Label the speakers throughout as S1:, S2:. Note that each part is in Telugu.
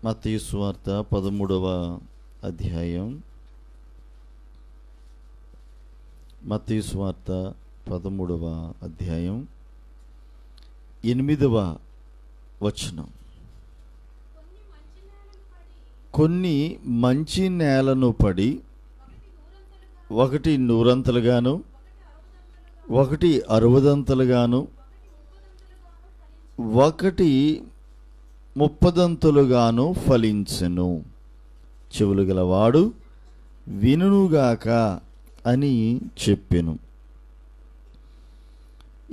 S1: మత్తయి సువార్త 13వ అధ్యాయం. మత్తయి సువార్త 13వ అధ్యాయం 8వ వచనం. కొన్ని మంచి నేలను పడి ఒకటి 100 ఒకటి 60 ఒకటి 30 ఫలించెను. చెవులు గలవాడు వినుగాక అని చెప్పెను.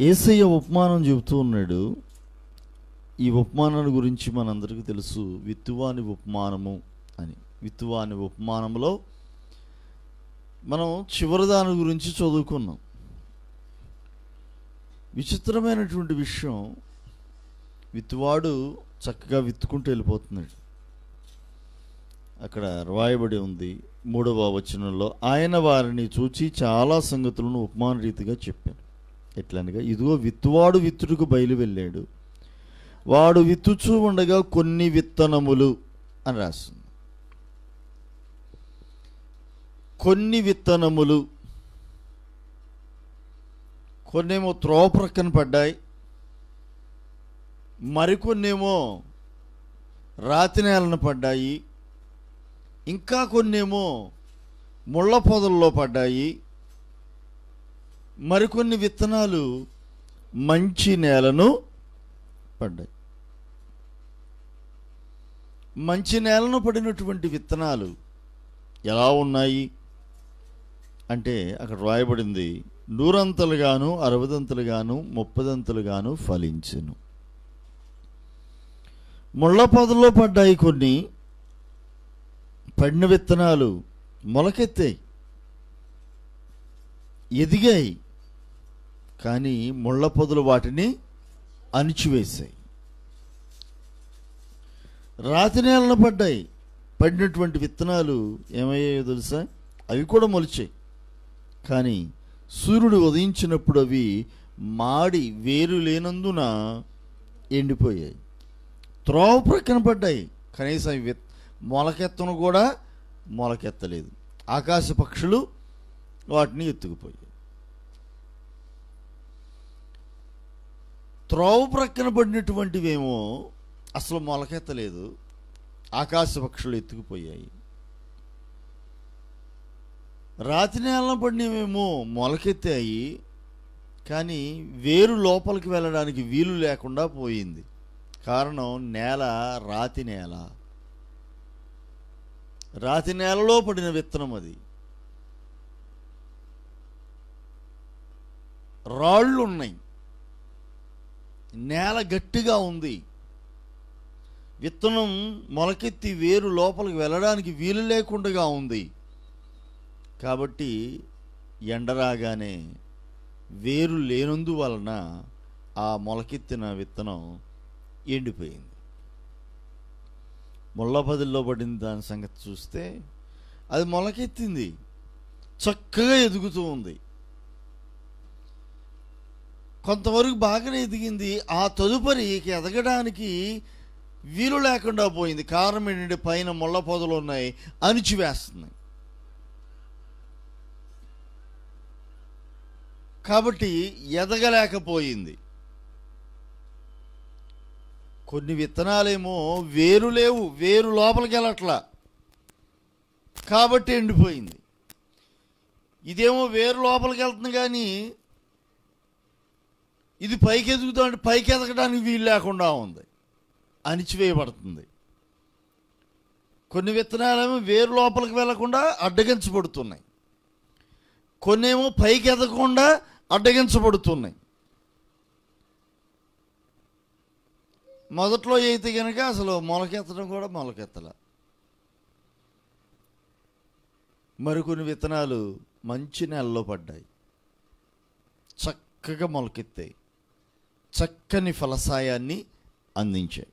S1: యేసయ్య ఉపమానం చెబుతూ ఉన్నాడు. ఈ ఉపమానాన్ని గురించి మనందరికీ తెలుసు, విత్తువాని ఉపమానము అని. విత్తువాని ఉపమానంలో మనం చివరి దాని గురించి చదువుకున్నాం. విచిత్రమైనటువంటి విషయం, విత్తువాడు చక్కగా విత్తుకుంటూ వెళ్ళిపోతున్నాడు. అక్కడ రాయబడి ఉంది 3వ వచనంలో, ఆయన వారిని చూచి చాలా సంగతులను ఉపమాన రీతిగా చెప్పాడు. ఎట్లనగా, ఇదిగో విత్తువాడు విత్తుటకు బయలు వెళ్ళాడు. వాడు విత్తుచూ ఉండగా కొన్ని విత్తనములు అని రాస్తుంది. కొన్ని విత్తనములు, కొన్నేమో త్రోవ ప్రక్కన పడ్డాయి, మరికొన్నేమో రాతి నేలను పడ్డాయి, ఇంకా కొన్నేమో ముళ్ళ పొదల్లో పడ్డాయి, మరికొన్ని విత్తనాలు మంచి నేలను పడ్డాయి. మంచి నేలను పడినటువంటి విత్తనాలు ఎలా ఉన్నాయి అంటే, అక్కడ రాయబడింది 100 60 30 ఫలించెను. ముళ్ళ పొదల్లో పడ్డాయి కొన్ని. పడిన విత్తనాలు మొలకెత్తాయి, ఎదిగాయి, కానీ ముళ్ళ పొదలు వాటిని అణిచివేశాయి. రాతి నేలను పడ్డాయి. పడినటువంటి విత్తనాలు ఏమయ్యాయో తెలుసా? అవి కూడా మొలిచాయి, కానీ సూర్యుడు ఉదయించినప్పుడు అవి మాడి వేరు లేనందున ఎండిపోయాయి. త్రోవ ప్రక్కన పడ్డాయి, కనీసం మొలకెత్తను కూడా మొలకెత్తలేదు. ఆకాశ పక్షులు వాటిని ఎత్తుకుపోయాయి. త్రోవ ప్రక్కన పడినటువంటివేమో అసలు మొలకెత్తలేదు, ఆకాశ పక్షులు ఎత్తుకుపోయాయి. రాతి నేలను పడినవేమో మొలకెత్తాయి, కానీ వేరు లోపలికి వెళ్ళడానికి వీలు లేకుండా పోయింది. కారణం, నేల రాతి నేల. రాతి నేలలో పడిన విత్తనం అది. రాళ్ళు ఉన్నాయి, నేల గట్టిగా ఉంది, విత్తనం మొలకెత్తి వేరు లోపలికి వెళ్ళడానికి వీలు లేకుండా ఉంది. కాబట్టి ఎండరాగానే వేరు లేనందువలన ఆ మొలకెత్తిన విత్తనం ఎండిపోయింది. ముళ్ళ పొదల్లో పడిన దాని సంగతి చూస్తే, అది మొలకెత్తింది, చక్కగా ఎదుగుతూ ఉంది, కొంతవరకు బాగానే ఎదిగింది. ఆ తదుపరి ఎదగడానికి వీలు లేకుండా పోయింది. కారణం ఏంటంటే, పైన ముళ్ళ పొదలు ఉన్నాయి, అణిచివేస్తున్నాయి. కాబట్టి ఎదగలేకపోయింది. కొన్ని విత్తనాలేమో వేరు లేవు, వేరు లోపలికి వెళ్ళట్లా, కాబట్టి ఎండిపోయింది. ఇదేమో వేరు లోపలికి వెళ్తుంది, కానీ ఇది పైకి ఎదుగుతా అంటే పైకి ఎదగడానికి వీలు లేకుండా ఉంది, అణిచివేయబడుతుంది. కొన్ని విత్తనాలేమో వేరు లోపలికి వెళ్లకుండా అడ్డగించబడుతున్నాయి, కొన్నేమో పైకి ఎదగకుండా అడ్డగించబడుతున్నాయి. మొదట్లో అయితే కనుక అసలు మొలకెత్తడం కూడా మొలకెత్తల. మరికొన్ని విత్తనాలు మంచి నేలలో పడ్డాయి, చక్కగా మొలకెత్తాయి, చక్కని ఫలసాయాన్ని అందించాయి.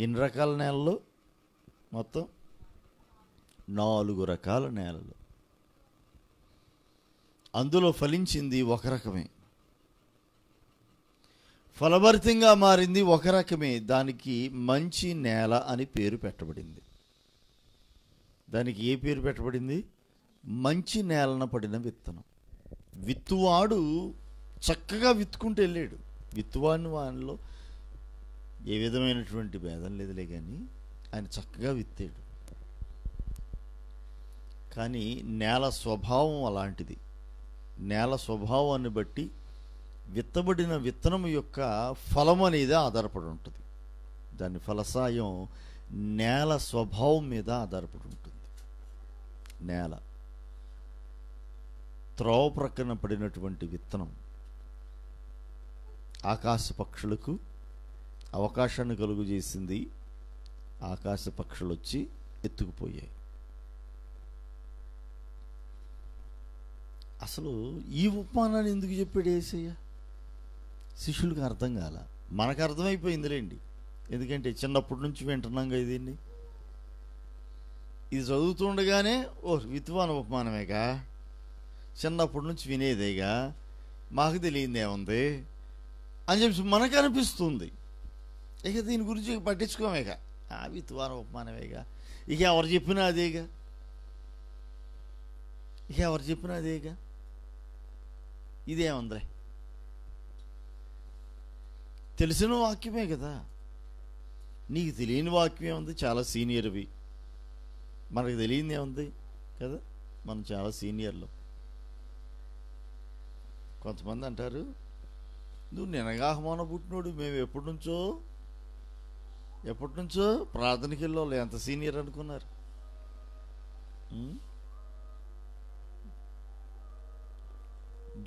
S1: ఎన్ని రకాల నేలలు? మొత్తం 4 రకాల నేలలు. అందులో ఫలించింది ఒక రకమే. ఫలభరితంగా మారింది ఒక రకమే, దానికి మంచి నేల అని పేరు పెట్టబడింది. దానికి ఏ పేరు పెట్టబడింది? మంచి నేలన పడిన విత్తనం. విత్తువాడు చక్కగా విత్తుకుంటూ వెళ్ళాడు. విత్తువాడిని వానిలో ఏ విధమైనటువంటి భేదం లేదులే, కానీ ఆయన చక్కగా విత్తాడు. కానీ నేల స్వభావం అలాంటిది. నేల స్వభావాన్ని బట్టి విత్తబడిన విత్తనం యొక్క ఫలం అనేది ఆధారపడి ఉంటుంది. దాని ఫలసాయం నేల స్వభావం మీద ఆధారపడి ఉంటుంది. నేల త్రోవ ప్రక్కన పడినటువంటి విత్తనం ఆకాశ పక్షులకు అవకాశాన్ని కలుగు చేసింది. ఆకాశ పక్షులు వచ్చి ఎత్తుకుపోయాయి. అసలు ఈ ఉపమానాన్ని ఎందుకు చెప్పాడు యేసయ్య? శిష్యులకు అర్థం కాల, మనకు అర్థమైపోయిందిలేండి. ఎందుకంటే చిన్నప్పటి నుంచి వింటున్నాం కదా దీన్ని. ఇది చదువుతుండగానే విత్తువాన ఉపమానమేగా, చిన్నప్పటి నుంచి వినేదేగా, మాకు తెలియదేముంది అని చెప్పి మనకు అనిపిస్తుంది. ఇక దీని గురించి పట్టించుకోమేక, విత్తువాన ఉపమానమేగా, ఇక ఎవరు చెప్పినా అదేగా, ఇక ఎవరు చెప్పినా అదేగా, ఇదేముందిలే, తెలిసిన వాక్యమే కదా. నీకు తెలియని వాక్యం ఏముంది? చాలా సీనియర్వి. మనకు తెలియని ఏముంది కదా, మనం చాలా సీనియర్లు. కొంతమంది అంటారు, నువ్వు నినగాహమాన పుట్టినోడు, మేము ఎప్పటి నుంచో ప్రార్థనకి వెళ్ళి ఎంత సీనియర్ అనుకున్నారు.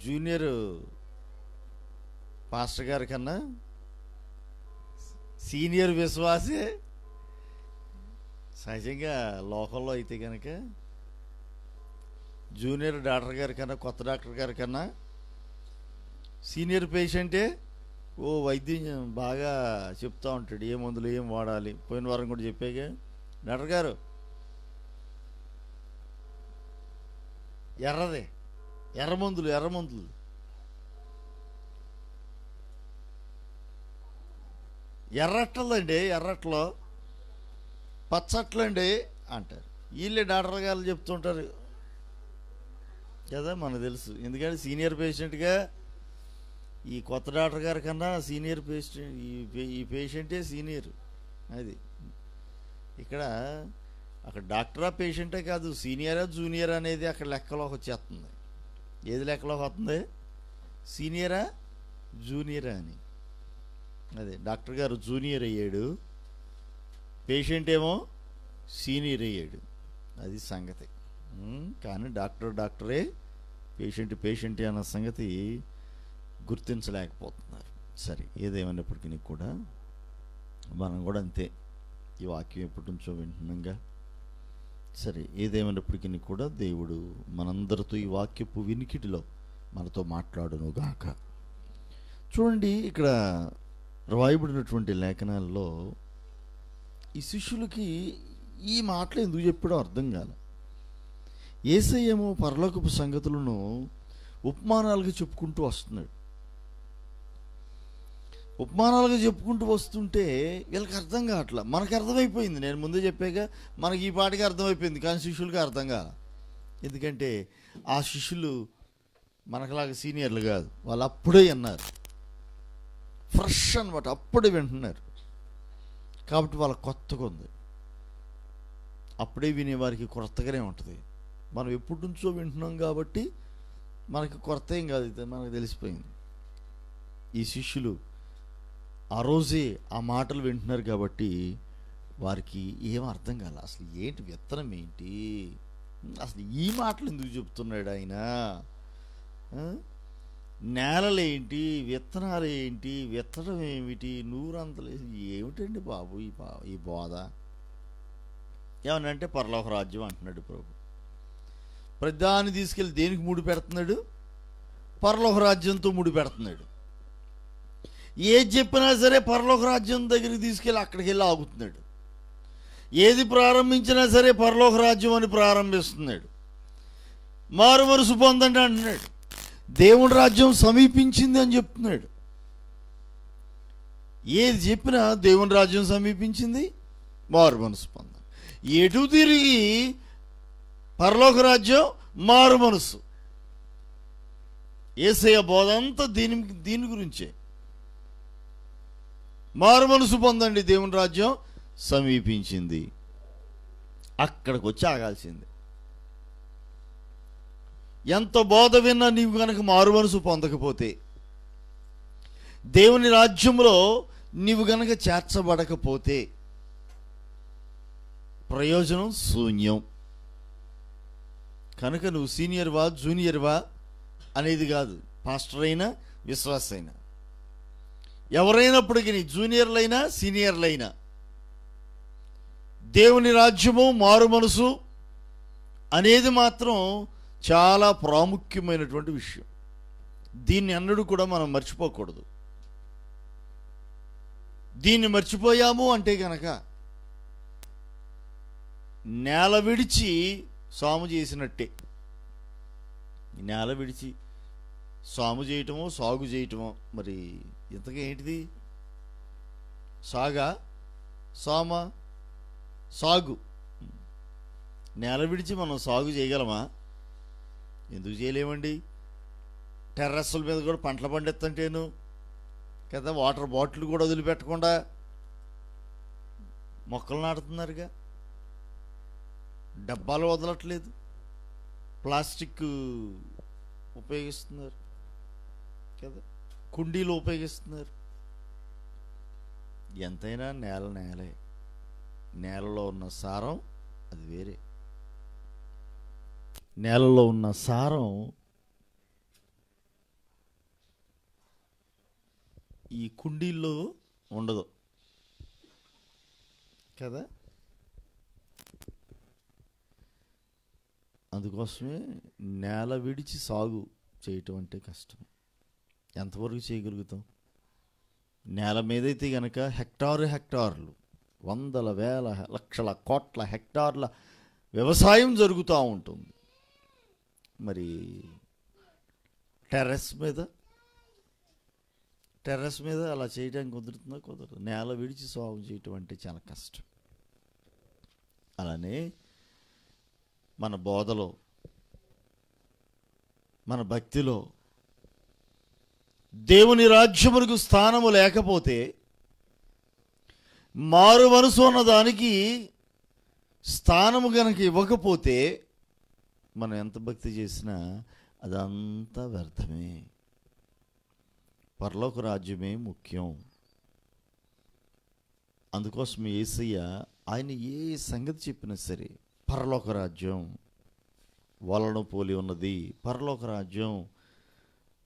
S1: జూనియర్ పాస్టర్ గారి కన్నా సీనియర్ విశ్వాసే సహజంగా లోకల్లో అయితే కనుక జూనియర్ డాక్టర్ గారి కన్నా, కొత్త డాక్టర్ గారి కన్నా సీనియర్ పేషెంటే వైద్యం బాగా చెప్తూ ఉంటాడు, ఏ మందులు ఏం వాడాలి. పోయిన వారం కూడా చెప్పాగా, డాక్టర్ గారు ఎర్ర మందులు ఎర్రట్లండి, ఎర్రట్లో పచ్చట్లండి అంటారు. వీళ్ళే డాక్టర్ గారు చెప్తుంటారు కదా, మనకు తెలుసు. ఎందుకంటే సీనియర్ పేషెంట్గా ఈ కొత్త డాక్టర్ గారి కన్నా సీనియర్ పేషెంట్, ఈ పేషెంటే సీనియర్. అది ఇక్కడ అక్కడ డాక్టరా పేషెంటే కాదు, సీనియరా జూనియర్ అనేది అక్కడ లెక్కలోకి వచ్చేస్తుంది. ఏది లెక్కలోకి వస్తుంది? సీనియరా జూనియరా అని. అదే డాక్టర్ గారు జూనియర్ అయ్యాడు, పేషెంట్ ఏమో సీనియర్ అయ్యాడు. అది సంగతి. కానీ డాక్టరే, పేషెంటే అన్న సంగతి గుర్తించలేకపోతున్నారు. సరే, ఏదేమైనప్పటికీ కూడా మనం కూడా అంతే. ఈ వాక్యం ఎప్పటి నుంచో వింటున్నాగా. సరే, ఏదేమైనప్పటికీ కూడా దేవుడు మనందరితో ఈ వాక్యపు వినికిడిలో మనతో మాట్లాడునుగాక. చూడండి, ఇక్కడ రాయబడినటువంటి లేఖనాల్లో ఈ శిష్యులకి ఈ మాటలు ఎందుకు చెప్పాడో అర్థం కాల. యేసయ్యేమో పరలోకపు సంగతులను ఉపమానాలుగా చెప్పుకుంటూ వస్తున్నాడు. ఉపమానాలుగా చెప్పుకుంటూ వస్తుంటే వీళ్ళకి అర్థం కావట్లా. మనకు అర్థమైపోయింది, నేను ముందే చెప్పాక మనకి ఈ పాటికి అర్థమైపోయింది, కానీ శిష్యులకి అర్థం కాల. ఎందుకంటే ఆ శిష్యులు మనకులాగా సీనియర్లు కాదు, వాళ్ళు అప్పుడే విన్నారు, ఫ్రెష్ అనమాట, అప్పుడే వింటున్నారు. కాబట్టి వాళ్ళకి కొత్తగా ఉంది. అప్పుడే వినేవారికి కొత్తగానే ఉంటుంది. మనం ఎప్పటి నుంచో వింటున్నాం కాబట్టి మనకి కొత్త ఏం కాదు, మనకు తెలిసిపోయింది. ఈ శిష్యులు ఆ రోజే ఆ మాటలు వింటున్నారు కాబట్టి వారికి ఏం అర్థం కాల. అసలు ఏంటి విత్తనం ఏంటి, అసలు ఈ మాటలు ఎందుకు చెప్తున్నాడు ఆయన, నేలలేంటి, విత్తనాలు ఏంటి, విత్తనం ఏమిటి, నూరంతలు ఏమిటండి బాబు ఈ బోధ. ఏమనంటే పరలోక రాజ్యం అంటున్నాడు ప్రభు. ప్రధాన్ని తీసుకెళ్ళి దేనికి ముడి పెడుతున్నాడు? పరలోక రాజ్యంతో ముడి పెడుతున్నాడు. ఏది చెప్పినా సరే పరలోక రాజ్యం దగ్గరికి తీసుకెళ్ళి అక్కడికి వెళ్ళి ఆగుతున్నాడు. ఏది ప్రారంభించినా సరే పరలోక రాజ్యం అని ప్రారంభిస్తున్నాడు. మారు మనసు పొందండి అంటున్నాడు. దేవుని రాజ్యం సమీపించింది అని చెప్తున్నాడు. ఏది చెప్పినా దేవుని రాజ్యం సమీపించింది, మారు మనసు పొందాలి. ఎటు తిరిగి పరలోక రాజ్యం, మారు మనసు. యేసయ్య బోధ అంతా దీని గురించే. మారు మనసు పొందండి, దేవుని రాజ్యం సమీపించింది. అక్కడికి వచ్చి ఆగాల్సిందే. ఎంత బోధ విన్నా నీవు కనుక మారు మనసు పొందకపోతే, దేవుని రాజ్యంలో నీవు గనక చేర్చబడకపోతే ప్రయోజనం శూన్యం. కనుక నువ్వు సీనియర్వా జూనియర్వా అనేది కాదు. పాస్టర్ అయినా విశ్వాస అయినా ఎవరైనప్పటికీ, జూనియర్లైనా సీనియర్లైనా, దేవుని రాజ్యము మారు మనసు అనేది మాత్రం చాలా ప్రాముఖ్యమైనటువంటి విషయం. దీన్ని అన్నడు కూడా మనం మర్చిపోకూడదు. దీన్ని మర్చిపోయాము అంటే కనుక నేల విడిచి సాము చేసినట్టే. నేల విడిచి సాము చేయటమో సాగు చేయటమో, మరి ఇంతకీ ఏంటిది? సాగా, సామా? సాగు. నేల విడిచి మనం సాగు చేయగలమా? ఎందుకు చేయలేమండి? టెర్రస్ల మీద కూడా పంటలు పండిస్తుంటేను కదా, వాటర్ బాటిల్ కూడా వదిలిపెట్టకుండా మొక్కలు నాటుతున్నారుగా. డబ్బాలు వదలట్లేదు, ప్లాస్టిక్ ఉపయోగిస్తున్నారు కదా, కుండీలు ఉపయోగిస్తున్నారు. ఎంతైనా నేలే. నేలలో ఉన్న సారం అది వేరే. నేలలో ఉన్న సారం ఈ కుండీల్లో ఉండదు కదా. అందుకోసమే నేల విడిచి సాగు చేయటం అంటే కష్టం. ఎంతవరకు చేయగలుగుతాం? నేల మీదైతే కనుక హెక్టార్లు, వందల వేల లక్షల కోట్ల హెక్టార్ల వ్యవసాయం జరుగుతూ ఉంటుంది. మరి టెర్రస్ మీద అలా చేయడానికి కుదరదు. నేల విడిచి సాగు చేయటం అంటే చాలా కష్టం. అలానే మన బోధలో, మన భక్తిలో దేవుని రాజ్యమునకు స్థానము లేకపోతే, మారు మనసు అన్న దానికి స్థానము గనక ఇవ్వకపోతే, మనం ఎంత భక్తి చేసినా అదంతా వ్యర్థమే. పరలోక రాజ్యమే ముఖ్యం. అందుకోసం యేసయ్య ఆయన ఏ సంగతి చెప్పినా సరే, పరలోక రాజ్యం వలను పోలి ఉన్నది, పరలోక రాజ్యం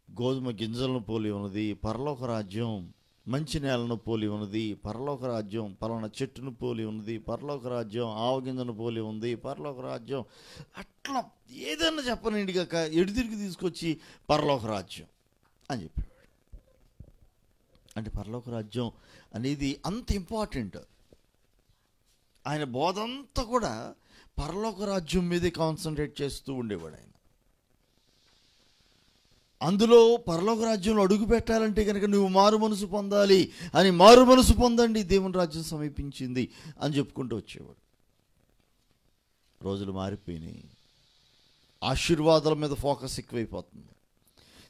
S1: గోధుమ గింజలను పోలి ఉన్నది, పరలోక రాజ్యం మంచి నేలను పోలి ఉన్నది, పరలోక రాజ్యం పలానా చెట్టును పోలి ఉన్నది, పరలోక రాజ్యం ఆవగింజను పోలి ఉంది, పరలోక రాజ్యం అట్లా ఏదన్నా చెప్పనండి కాక ఎడుతిరిగి తీసుకొచ్చి పరలోక రాజ్యం అని చెప్పాడు. అంటే పరలోక రాజ్యం అనేది అంత ఇంపార్టెంట్. ఆయన బోధ అంతా కూడా పరలోక రాజ్యం మీదే కాన్సన్ట్రేట్ చేస్తూ ఉండేవాడు ఆయన. అందులో పరలోక రాజ్యంలో అడుగు పెట్టాలంటే కనుక నువ్వు మారు మనసు పొందాలి అని, మారు మనసు పొందండి దేవుని రాజ్యం సమీపించింది అని చెప్పుకుంటూ వచ్చేవాడు. రోజులు మారిపోయినాయి. ఆశీర్వాదాల మీద ఫోకస్ ఎక్కువైపోతుంది,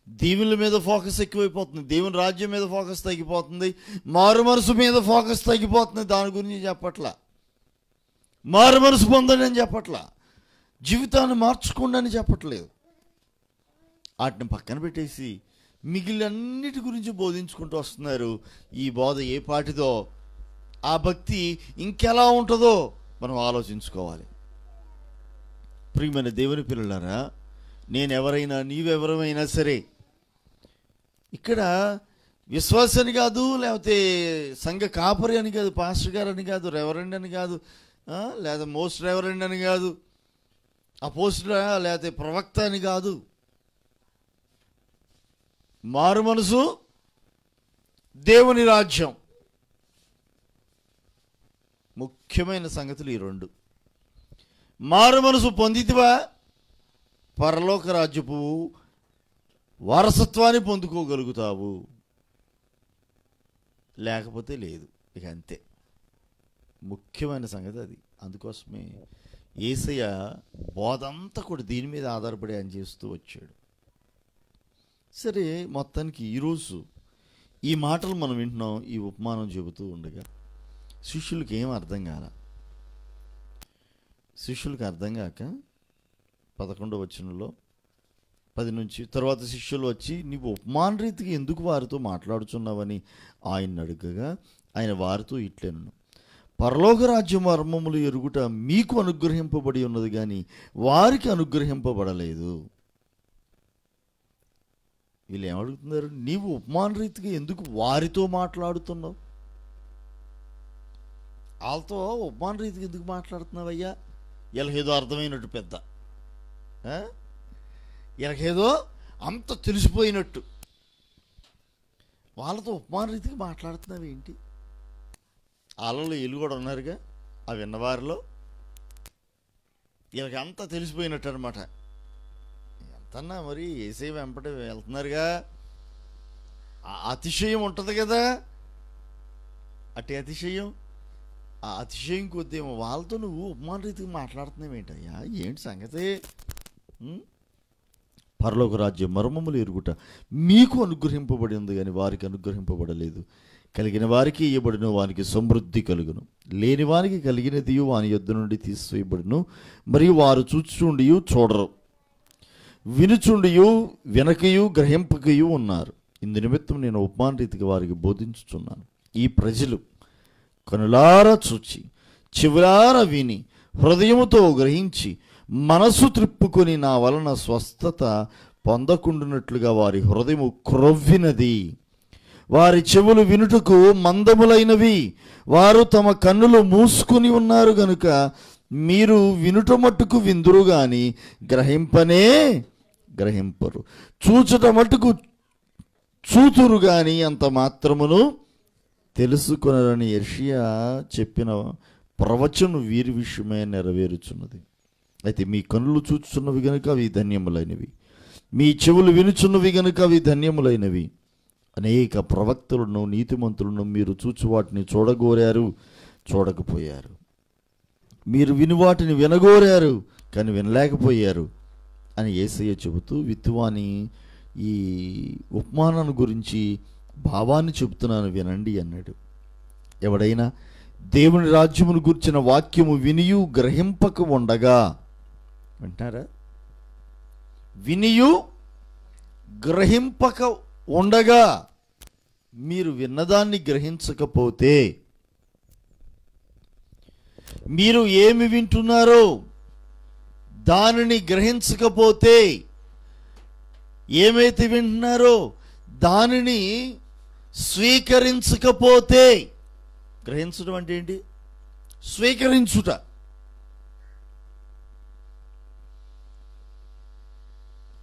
S1: దీవుల మీద ఫోకస్ ఎక్కువైపోతుంది, దేవుని రాజ్యం మీద ఫోకస్ తగ్గిపోతుంది, మారు మనసు మీద ఫోకస్ తగ్గిపోతుంది. దాని గురించి చెప్పట్లా. మారు మనసు పొందండి అని చెప్పట్లా, జీవితాన్ని మార్చుకోండి అని చెప్పట్లేదు. వాటిని పక్కన పెట్టేసి మిగిలినన్నిటి గురించి బోధించుకుంటూ వస్తున్నారు. ఈ బోధ ఏ పాటిదో, ఆ భక్తి ఇంకెలా ఉంటుందో మనం ఆలోచించుకోవాలి. ప్రియమైన దేవుని పిల్లలారా, నేనెవరైనా, నీవెవరైనా సరే, ఇక్కడ విశ్వాసాన్ని కాదు, లేకపోతే సంఘ కాపరి అని కాదు, పాస్టర్ గారు అని కాదు, రెవరెండ్ అని కాదు, లేదా మోస్ట్ రెవరెండ్ అని కాదు, అపోస్టల్ లేకపోతే ప్రవక్త అని కాదు. మారు మనసు, దేవుని రాజ్యం, ముఖ్యమైన సంగతులు ఈ రెండు. మారు మనసు పొందితివా, పరలోక రాజ్యపు వారసత్వాన్ని పొందుకోగలుగుతావు. లేకపోతే లేదు. ఇక అంతే, ముఖ్యమైన సంగతి అది. అందుకోసమే యేసయ్య బోధంతా కూడా దీని మీద ఆధారపడి ఆయన చేస్తూ వచ్చాడు. సరే, మొత్తానికి ఈరోజు ఈ మాటలు మనం వింటున్నాం. ఈ ఉపమానం చెబుతూ ఉండగా శిష్యులకి ఏం అర్థం కాల. శిష్యులకి అర్థం కాక 11వ వచనంలో 10 నుంచి తర్వాత శిష్యులు వచ్చి, నీవు ఉపమాన రీతికి ఎందుకు వారితో మాట్లాడుచున్నావని ఆయన అడగగా, ఆయన వారితో ఇట్లెను, పరలోక రాజ్యం మర్మములు ఎరుగుట మీకు అనుగ్రహింపబడి ఉన్నది కానీ వారికి అనుగ్రహింపబడలేదు. వీళ్ళు ఏమడుగుతున్నారు? నీవు ఉపమాన రీతిగా ఎందుకు వారితో మాట్లాడుతున్నావు? వాళ్ళతో ఉపమాన రీతిగా ఎందుకు మాట్లాడుతున్నావయ్యా? వీళ్ళకేదో అర్థమైనట్టు, పెద్ద వీళ్ళకేదో అంత తెలిసిపోయినట్టు వాళ్ళతో ఉపమాన రీతిగా మాట్లాడుతున్నావు ఏంటి? వాళ్ళలో వీళ్ళు కూడా ఉన్నారుగా, ఆ విన్నవారిలో. వీళ్ళకి అంతా తెలిసిపోయినట్టు అనమాట. ఎంతన్నా మరి యేసయ్య వెంపటి వెళ్తున్నారుగా, అతిశయం ఉంటుంది కదా, అట్టి అతిశయం. ఆ అతిశయం కొద్దేమో వాళ్ళతో నువ్వు ఉపమాన రీతిగా మాట్లాడుతున్నావు ఏంటయ్యా? ఏంటి సంగతి? పరలోక రాజ్యం మర్మములు ఎరుగుట మీకు అనుగ్రహింపబడి ఉంది కానీ వారికి అనుగ్రహింపబడలేదు. కలిగిన వారికి ఇవ్వబడును, వానికి సమృద్ధి కలుగును. లేని వారికి కలిగినది వాని యొద్ద నుండి తీసివేయబడును. మరియు వారు చూచుచుండియు చూడరు, వినుచుండియు వినకయు గ్రహింపకయు ఉన్నారు. ఇందు నిమిత్తం నేను ఉపమాన రీతిగా వారికి బోధించుచున్నాను. ఈ ప్రజలు కనులారా చూచి, చెవులారా విని, హృదయముతో గ్రహించి, మనసు త్రిప్పుకొని నా వలన స్వస్థత పొందకుండునట్లుగా వారి హృదయము క్రొవ్వినది, వారి చెవులు వినుటకు మందములైనవి, వారు తమ కన్నులు మూసుకుని ఉన్నారు గనుక మీరు వినుట మట్టుకు విందురు గాని గ్రహింపనే గ్రహింపరు, చూచుట మట్టుకు చూతురు గాని అంత మాత్రమును తెలుసుకొనరని యెషయా చెప్పిన ప్రవచనం వీరి విషయమే నెరవేరుచున్నది. అయితే మీ కన్నులు చూచుచున్నవి గనుక అవి ధన్యములైనవి, మీ చెవులు వినుచున్నవి గనుక అవి ధన్యములైనవి. అనేక ప్రవక్తలను నీతిమంతులను మీరు చూచి వాటిని చూడగోరారు, చూడకపోయారు. మీరు విని వాటిని వినగోరారు, కానీ వినలేకపోయారు అని యేసయ్య చెబుతూ విత్తువాని ఈ ఉపమానాన్ని గురించి భావాన్ని చెబుతున్నాను వినండి అన్నాడు. ఎవడైనా దేవుని రాజ్యమును గురించిన వాక్యము వినియు గ్రహింపక ఉండగా, వింటారా? వినియు గ్రహింపక ఉండగా, మీరు విన్నదాన్ని గ్రహించకపోతే, మీరు ఏమి వింటున్నారో దానిని గ్రహించకపోతే, ఏమైతే వింటున్నారో దానిని స్వీకరించకపోతే, గ్రహించడం అంటే ఏంటి? స్వీకరించుట.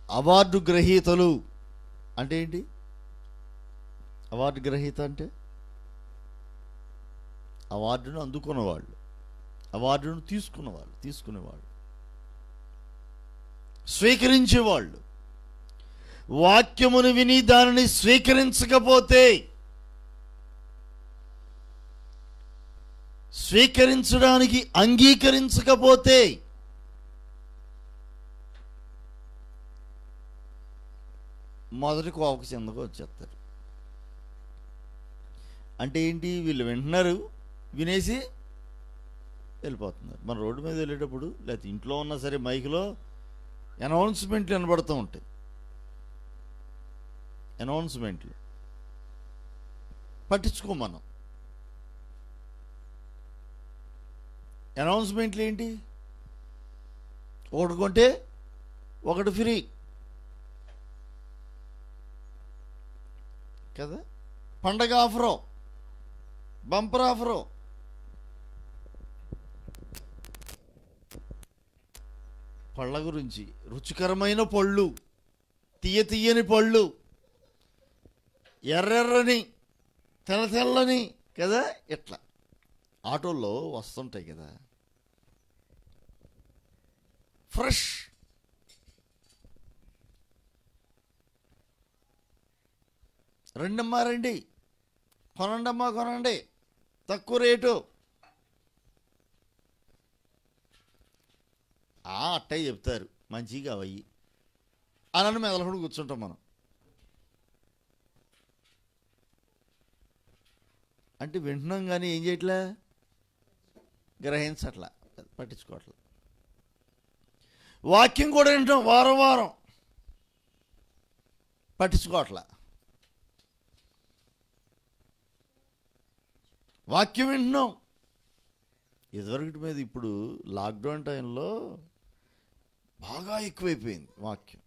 S1: అవార్డు గ్రహీతలు అంటే ఏంటి? అవార్డు గ్రహీత అంటే అవార్డును అందుకున్నవాళ్ళు, అవార్డును తీసుకునేవాళ్ళు, స్వీకరించేవాళ్ళు. వాక్యమును విని దానిని స్వీకరించకపోతే, స్వీకరించడానికి అంగీకరించకపోతే, మొదటి కోపకు చెందకు వచ్చేస్తారు. అంటే ఏంటి? వీళ్ళు వింటున్నారు, వినేసి వెళ్ళిపోతున్నారు. మన రోడ్డు మీద వెళ్ళేటప్పుడు లేకపోతే ఇంట్లో ఉన్నా సరే మైక్లో అనౌన్స్మెంట్లు వినబడుతూ ఉంటాయి. అనౌన్స్మెంట్లు పట్టించుకో మనం. అనౌన్స్మెంట్లు ఏంటి? ఒకటి కొంటే ఒకటి ఫ్రీ కదా, పండగ ఆఫరు, బంపర్ ఆఫరు. పళ్ళ గురించి, రుచికరమైన పళ్ళు, తీయని పళ్ళు, ఎర్రెర్రని తెల్లని కదా, ఇట్లా ఆటోల్లో వస్తుంటాయి కదా, ఫ్రెష్. రండమ్మా రండి, కొనండి అమ్మా కొనండి, తక్కువ రేటు. అట్టయి చెప్తారు, మంచిగా అవయ్యి అని మెదలకుండా కూర్చుంటాం మనం. అంటే వింటున్నాం కానీ ఏం చేయట్లే, గ్రహించట్లా, పట్టించుకోవట్లే. వాక్యం కూడా వింటాం వారం వారం, పట్టించుకోవట్లా. వాక్యం వింటున్నాం ఇదివరకటి మీద. ఇప్పుడు లాక్డౌన్ టైంలో బాగా ఎక్కువైపోయింది వాక్యం,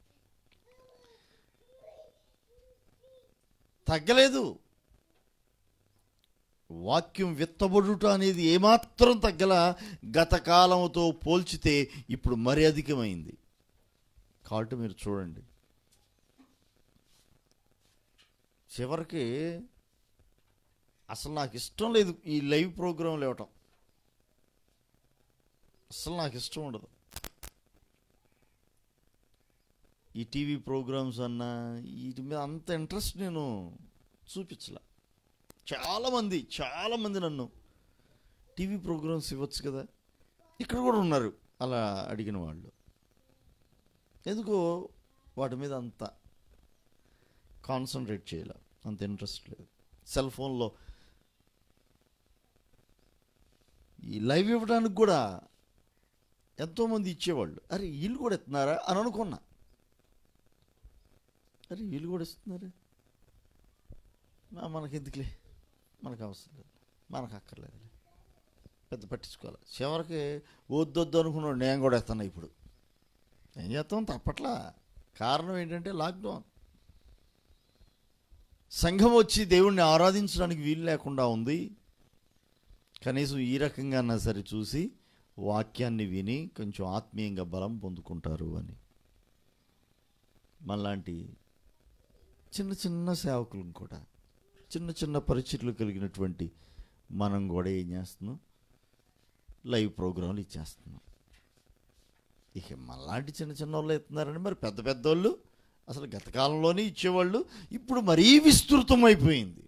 S1: తగ్గలేదు. వాక్యం విత్తబడుట అనేది ఏమాత్రం తగ్గల, గత కాలంతో పోల్చితే ఇప్పుడు మరీ అధికమైంది. కాబట్టి మీరు చూడండి, చివరికి అసలు నాకు ఇష్టం లేదు ఈ లైవ్ ప్రోగ్రాంలు ఇవ్వటం, అసలు నాకు ఇష్టం ఉండదు. ఈ టీవీ ప్రోగ్రామ్స్ అన్నా వీటి మీద అంత ఇంట్రెస్ట్ నేను చూపించలే. చాలామంది నన్ను టీవీ ప్రోగ్రామ్స్ ఇవ్వచ్చు కదా, ఇక్కడ కూడా ఉన్నారు అలా అడిగిన వాళ్ళు. ఎందుకో వాటి మీద అంత కాన్సన్ట్రేట్ చేయాలి, అంత ఇంట్రెస్ట్ లేదు. సెల్ ఫోన్లో ఈ లైవ్ ఇవ్వడానికి కూడా ఎంతోమంది ఇచ్చేవాళ్ళు. అరే వీళ్ళు కూడా ఇస్తున్నారా అని అనుకున్నా. అరే వీళ్ళు కూడా ఇస్తున్నారా, మనకి ఎందుకులే, మనకు అవసరం లేదు, మనకు అక్కర్లేదులే, పెద్ద పట్టించుకోవాలి. చివరికి వద్దొద్దు అనుకున్నాడు, నేను కూడా ఇస్తున్నా. ఇప్పుడు ఏం చేస్తాం, తప్పట్లా. కారణం ఏంటంటే లాక్డౌన్. సంఘం వచ్చి దేవుణ్ణి ఆరాధించడానికి వీలు లేకుండా ఉంది. కనీసం ఈ రకంగా అన్నా సరే చూసి వాక్యాన్ని విని కొంచెం ఆత్మీయంగా బలం పొందుకుంటారు అని. మనలాంటి చిన్న చిన్న సేవకులను కూడా, చిన్న చిన్న పరిచర్లు కలిగినటువంటి మనం కూడా ఏం చేస్తున్నాం, లైవ్ ప్రోగ్రాంలు ఇచ్చేస్తున్నాం. ఇక మనలాంటి చిన్న చిన్న వాళ్ళు ఇస్తున్నారని మరి పెద్ద పెద్దోళ్ళు అసలు గత కాలంలోనే ఇచ్చేవాళ్ళు, ఇప్పుడు మరీ విస్తృతం అయిపోయింది.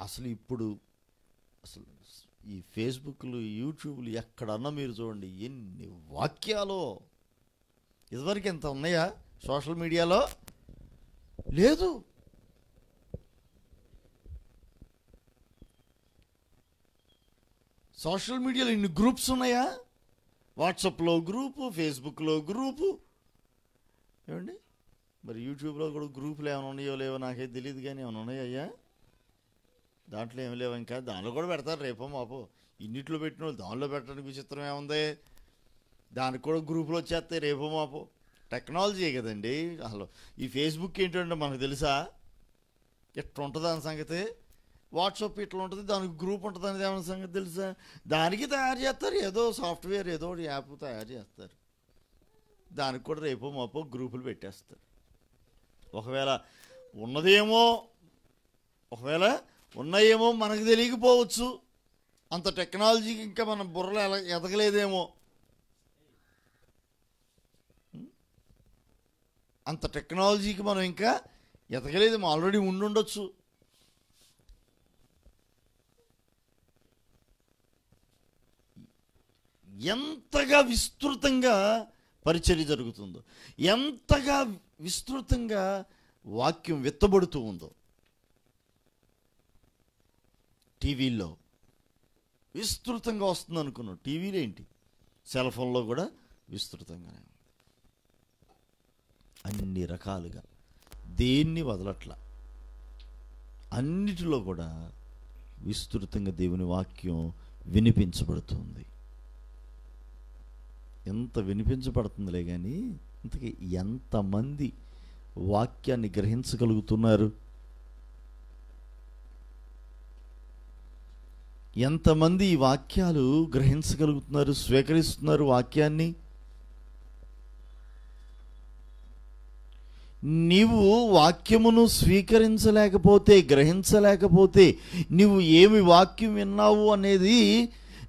S1: అసలు ఇప్పుడు అసలు ఈ ఫేస్బుక్లు, యూట్యూబ్లు ఎక్కడన్నా మీరు చూడండి ఎన్ని వాక్యాలు. ఇదివరకు ఎంత ఉన్నాయా సోషల్ మీడియాలో? లేదు. సోషల్ మీడియాలో ఇన్ని గ్రూప్స్ ఉన్నాయా? వాట్సాప్లో గ్రూపు, ఫేస్బుక్లో గ్రూపు, ఏమండి మరి యూట్యూబ్లో కూడా గ్రూపులు ఏమైనా ఉన్నాయో లేవో నాకైతే తెలియదు, కానీ ఏమైనా ఉన్నాయ్యా? దాంట్లో ఏమి లేవు. ఇంకా దానిలో కూడా పెడతారు రేపో మాపో. ఇన్నిట్లో పెట్టిన వాళ్ళు దానిలో పెట్టడానికి విచిత్రం ఏముంది? దానికి కూడా గ్రూపులు వచ్చేస్తాయి రేపో మాపో. టెక్నాలజీ కదండి. అసలు ఈ ఫేస్బుక్ ఏంటంటే మనకు తెలుసా ఎట్లా ఉంటుంది దాని సంగతి? వాట్సాప్ ఇట్లా ఉంటుంది, దానికి గ్రూప్ ఉంటుంది అనేది ఏమైనా సంగతి తెలుసా? దానికి తయారు చేస్తారు ఏదో సాఫ్ట్వేర్, ఏదో యాప్ తయారు చేస్తారు, దానికి కూడా రేపో మాపో గ్రూపులు పెట్టేస్తారు. ఒకవేళ ఉన్నాయేమో మనకు తెలియకపోవచ్చు, అంత టెక్నాలజీకి ఇంకా మన బుర్రలో ఎదగలేదేమో, అంత టెక్నాలజీకి మనం ఇంకా ఎదగలేదేమో, ఆల్రెడీ ఉండుండొచ్చు. ఎంతగా విస్తృతంగా పరిచర్య జరుగుతుందో, ఎంతగా విస్తృతంగా వాక్యం విత్తబడుతూ ఉందో. టీవీల్లో విస్తృతంగా వస్తుంది అనుకున్నాం, టీవీలో ఏంటి, సెల్ ఫోన్లో కూడా విస్తృతంగానే ఉంది. అన్ని రకాలుగా దేన్ని వదలట్లా, అన్నిటిలో కూడా విస్తృతంగా దేవుని వాక్యం వినిపించబడుతుంది. ఎంత వినిపించబడుతుందిలే కానీ ఇంతకీ ఎంతమంది వాక్యాన్ని గ్రహించగలుగుతున్నారు? ఎంతమంది ఈ వాక్యాలు గ్రహించగలుగుతున్నారు, స్వీకరిస్తున్నారు వాక్యాన్ని? నీవు వాక్యమును స్వీకరించలేకపోతే, గ్రహించలేకపోతే, నీవు ఏమి వాక్యం విన్నావు అనేది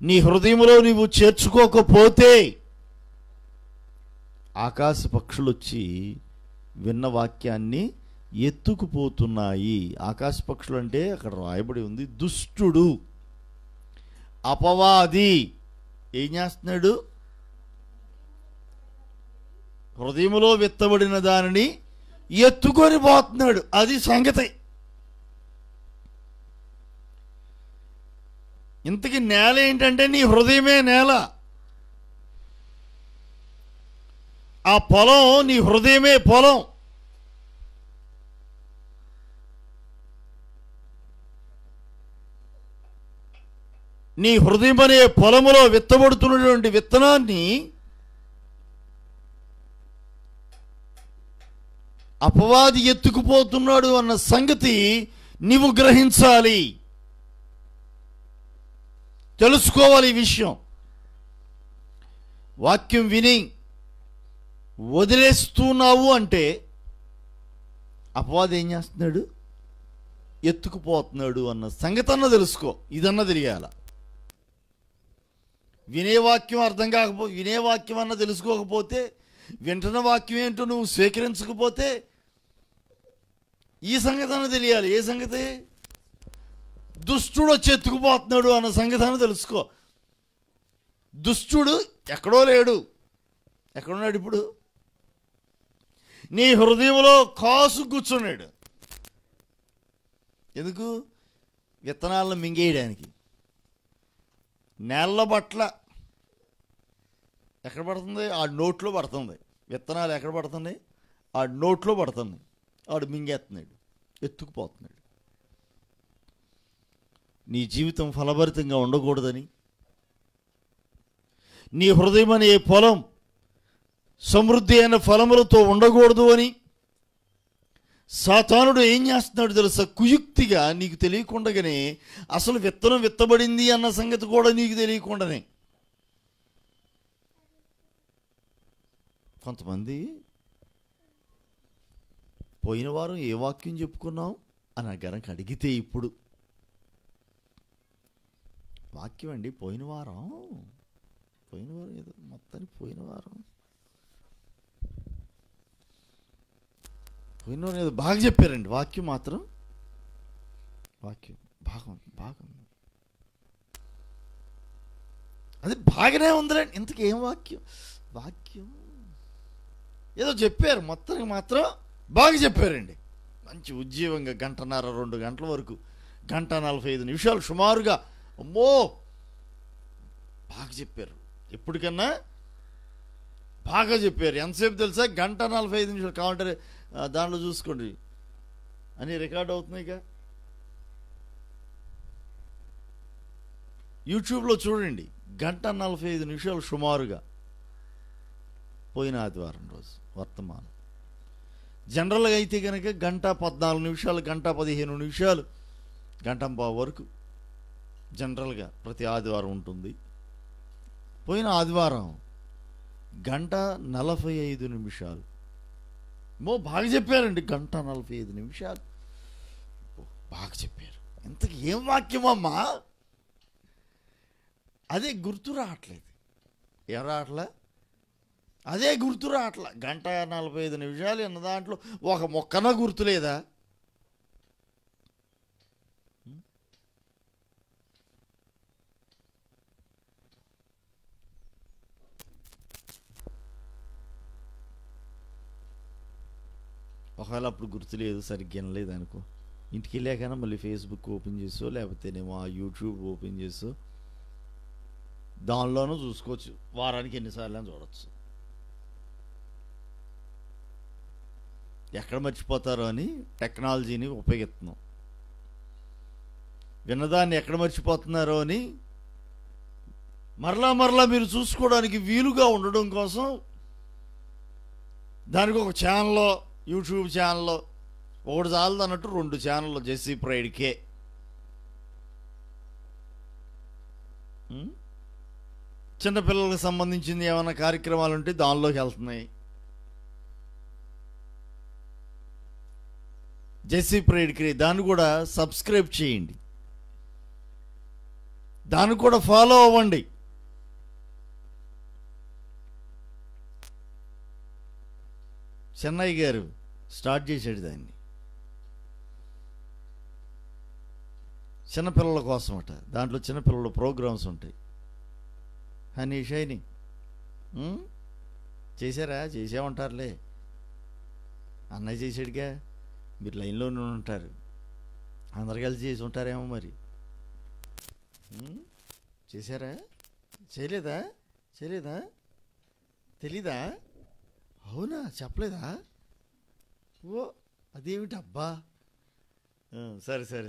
S1: నీ హృదయంలో నీవు చేర్చుకోకపోతే, ఆకాశ పక్షులు వచ్చి విన్న వాక్యాన్ని ఎత్తుకుపోతున్నాయి. ఆకాశ పక్షులు అంటే అక్కడ రాయబడి ఉంది దుష్టుడు, అపవాది ఏం చేస్తున్నాడు? హృదయములో విత్తబడిన దానిని ఎత్తుకొని పోతున్నాడు. అది సంగతి. ఇంతకీ నేల ఏంటంటే నీ హృదయమే నేల. ఆ పొలం నీ హృదయమే పొలం. నీ హృదయం అనే పొలములో విత్తబడుతున్నటువంటి విత్తనాన్ని అపవాది ఎత్తుకుపోతున్నాడు అన్న సంగతి నీవు గ్రహించాలి, తెలుసుకోవాలి. ఈ విషయం వాక్యం విని వదిలేస్తున్నావు అంటే అపవాది ఏం చేస్తున్నాడు? ఎత్తుకుపోతున్నాడు అన్న సంగతి అన్న తెలుసుకో. ఇదన్నా తెలియాల. వినే వాక్యం అర్థం కాకపోతే, వినే వాక్యం అన్న తెలుసుకోకపోతే, వింటున్న వాక్యం ఏంటో నువ్వు స్వీకరించకపోతే ఈ సంగతి అన్న తెలియాలి. ఏ సంగతి? దుష్టుడు వచ్చి ఎత్తుకుపోతున్నాడు అన్న సంగతి అన్న తెలుసుకో. దుష్టుడు ఎక్కడో లేడు. ఎక్కడున్నాడు ఇప్పుడు? నీ హృదయంలో కాసు కూర్చున్నాడు. ఎందుకు? విత్తనాలను మింగేయడానికి. నేల బట్ల ఎక్కడ పడుతుంది? ఆ నోట్లో పడుతుంది. విత్తనాలు ఎక్కడ పడుతున్నాయి? ఆ నోట్లో పడుతుంది. ఆడు మింగేస్తున్నాడు, ఎత్తుకుపోతున్నాడు. నీ జీవితం ఫలభరితంగా ఉండకూడదని, నీ హృదయం అనే పొలం సమృద్ధి అయిన ఫలములతో ఉండకూడదు అని సాతానుడు ఏం చేస్తున్నాడు తెలుసా? కుయుక్తిగా నీకు తెలియకుండానే, అసలు విత్తనం విత్తబడింది అన్న సంగతి కూడా నీకు తెలియకుండానే. కొంతమంది పోయిన వారం ఏ వాక్యం చెప్పుకున్నాం అని గనక అడిగితే, ఇప్పుడు వాక్యం అండి పోయిన వారం ఏదో మొత్తానికి పోయిన వారం ఏదో బాగా చెప్పారండి. వాక్యం మాత్రం బాగా అది బాగానే ఉందిలేండి. ఇంతకీ ఏం వాక్యం ఏదో చెప్పారు, మొత్తానికి మాత్రం బాగా చెప్పారండి. మంచి ఉజ్జీవంగా 1:30-2 గంటల వరకు, 1:45 సుమారుగా. అమ్మో బాగా చెప్పారు. ఎప్పటికన్నా బాగా చెప్పారు. ఎంతసేపు తెలుసా? 1:45 కావాలంటే దాంట్లో చూసుకోండి, అని రికార్డ్ అవుతున్నాయిగా. యూట్యూబ్లో చూడండి. 1:45 సుమారుగా పోయిన ఆదివారం రోజు వర్తమానం. జనరల్గా అయితే కనుక 1:14, 1:15, 1:15 వరకు జనరల్గా ప్రతి ఆదివారం ఉంటుంది. పోయిన ఆదివారం 1:45. బాగా చెప్పారండి. 1:45 బాగా చెప్పారు. ఇంతకు ఏం వాక్యమమ్మా? అదే గుర్తు రావట్లేదు. ఏం రావట్లే? అదే గుర్తు రావట్లా. 1:45 అన్న దాంట్లో ఒక మొక్కన గుర్తులేదా? ఒకవేళ అప్పుడు గుర్తులేదు, సరిగ్గా వినలేదు అనుకో, ఇంటికి వెళ్ళాకైనా మళ్ళీ ఫేస్బుక్ ఓపెన్ చేసో, లేకపోతేనేమో ఆ యూట్యూబ్ ఓపెన్ చేసో దానిలోనూ చూసుకోవచ్చు. వారానికి ఎన్నిసార్లు అని చూడవచ్చు. ఎక్కడ మర్చిపోతారో అని టెక్నాలజీని ఉపయోగిస్తున్నాం. విన్నదాన్ని ఎక్కడ మర్చిపోతున్నారో అని మరలా మీరు చూసుకోవడానికి వీలుగా ఉండడం కోసం దానికి ఒక ఛానల్లో, యూట్యూబ్ ఛానల్లో ఒకటి చాలదు అన్నట్టు 2 ఛానళ్ళు జెస్సీ ప్రైడ్కే. చిన్నపిల్లలకు సంబంధించింది ఏమైనా కార్యక్రమాలు ఉంటే దానిలోకి వెళ్తున్నాయి. జెస్సీ ప్రైడ్కి దాన్ని కూడా సబ్స్క్రైబ్ చేయండి, దాన్ని కూడా ఫాలో అవ్వండి. చెన్నై గారు స్టార్ట్ చేసాడు దాన్ని. చిన్నపిల్లల కోసం అట. దాంట్లో చిన్నపిల్లల ప్రోగ్రామ్స్ ఉంటాయి. హనీ షైనింగ్ చేశారా? చేసే ఉంటారులే, అన్నయ్య చేసాడుగా, మీరు లైన్లోనే ఉంటారు, అందరు కలిసి చేసి ఉంటారేమో మరి. చేశారా? చేయలేదా? తెలీదా? అవునా? చెప్పలేదా? ఓ అదేమిటి అబ్బా. సరే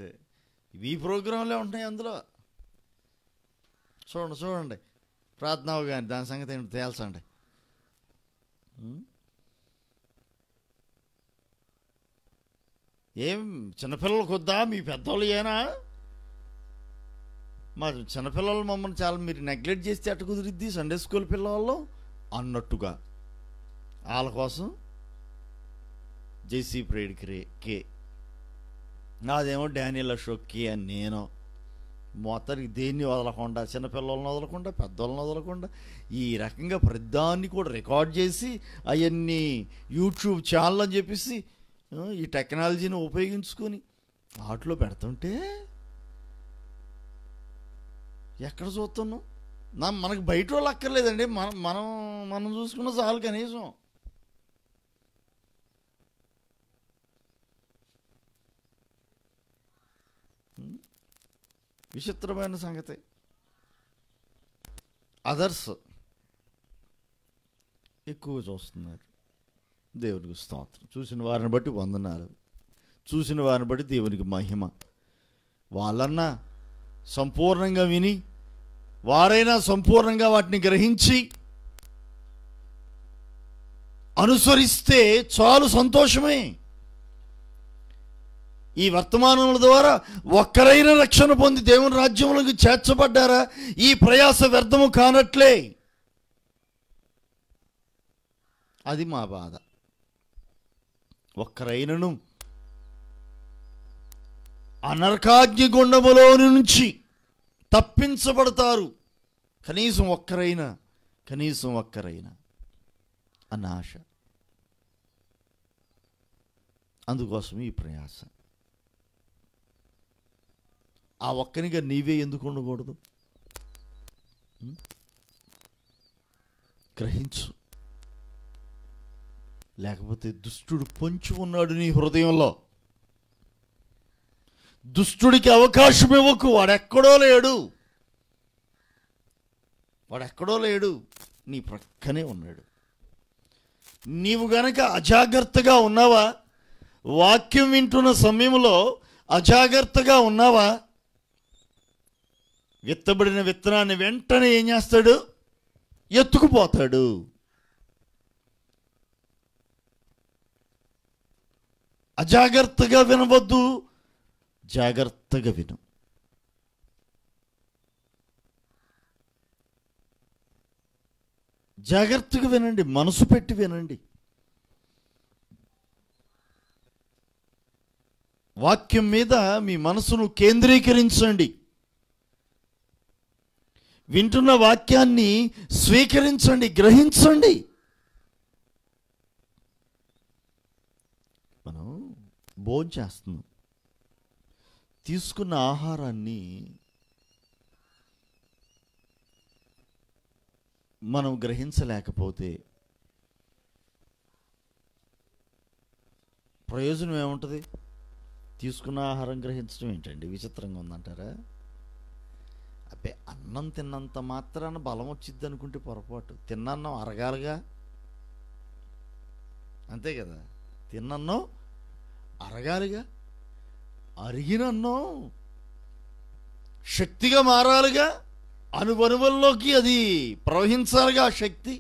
S1: ఈ ప్రోగ్రాంలే ఉంటాయి అందులో. చూడండి ప్రార్థనవు కానీ దాని సంగతి ఏంటి తేల్చండి. ఏం చిన్నపిల్లలకు వద్దా? మీ పెద్దోళ్ళు ఏనా? మా చిన్నపిల్లలు మమ్మల్ని చాలా మీరు నెగ్లెక్ట్ చేస్తే అట్ట కుదిరిద్ది సండే స్కూల్ పిల్లవాళ్ళు అన్నట్టుగా. వాళ్ళ కోసం జేసీ ప్రేడ్ కే, నాదేమో డానియల్ అశోక్ కే అని నేను. మొత్తానికి దేన్ని వదలకుండా, చిన్నపిల్లలను వదలకుండా, పెద్దోళ్ళని వదలకుండా ఈ రకంగా ప్రతిదాన్ని కూడా రికార్డ్ చేసి అవన్నీ యూట్యూబ్ ఛానల్ అని చెప్పేసి ఈ టెక్నాలజీని ఉపయోగించుకొని వాటిలో పెడుతుంటే ఎక్కడ చూస్తున్నాం? మనకు బయట వాళ్ళు అక్కర్లేదండి, మనం చూసుకున్న చాలు కనీసం. విచిత్రమైన సంగతి. అదర్స్ ఎక్కువ చూస్తున్నారు. దేవునికి స్తోత్రం. చూసిన వారిని బట్టి వందనాలు, చూసిన వారిని బట్టి దేవునికి మహిమ. వాళ్ళన్నా సంపూర్ణంగా విని, వారైనా సంపూర్ణంగా వాటిని గ్రహించి అనుసరిస్తే చాలు, సంతోషమే. ఈ వర్తమానముల ద్వారా ఒక్కరైనా రక్షణ పొంది దేవుని రాజ్యంలోకి చేర్చబడ్డారా? ఈ ప్రయాస వ్యర్థము కానట్లే. అది మా బాధ. ఒక్కరైనను అనర్కాగ్ని గుండములో నుంచి తప్పించబడతారు. కనీసం ఒక్కరైనా అన్న ఆశ. అందుకోసం ఈ ప్రయాస. ఆ ఒక్కనిగా నీవే ఎందుకు ఉండకూడదు? గ్రహించు. లేకపోతే దుష్టుడు పొంచి ఉన్నాడు నీ హృదయంలో. దుష్టుడికి అవకాశం ఇవ్వకు. వాడెక్కడో లేడు, నీ ప్రక్కనే ఉన్నాడు. నీవు గనక అజాగ్రత్తగా ఉన్నావా? వాక్యం వింటున్న సమయంలో అజాగ్రత్తగా ఉన్నావా? విత్తబడిన విత్తనాన్ని వెంటనే ఏం చేస్తాడు? ఎత్తుకుపోతాడు. అజాగ్రత్తగా వినవద్దు, జాగ్రత్తగా విను. జాగ్రత్తగా వినండి, మనసు పెట్టి వినండి. వాక్యం మీద మీ మనసును కేంద్రీకరించండి. వింటున్న వాక్యాన్ని స్వీకరించండి, గ్రహించండి. మనం భోజనం చేస్తున్నాం, తీసుకున్న ఆహారాన్ని మనం గ్రహించలేకపోతే ప్రయోజనం ఏముంటుంది? తీసుకున్న ఆహారం గ్రహించడం ఏంటండి? విచిత్రంగా ఉందంటారా? అబ్బే, అన్నం తిన్నంత మాత్రాన బలం వచ్చిద్ది అనుకుంటే పొరపాటు. తిన్నన్నం అరగాలిగా, అంతే కదా? తిన్నన్నం అరగాలిగా, అరిగినన్నం శక్తిగా మారాలిగా, అనువనువుల్లోకి అది ప్రవహించాలిగా ఆ శక్తి.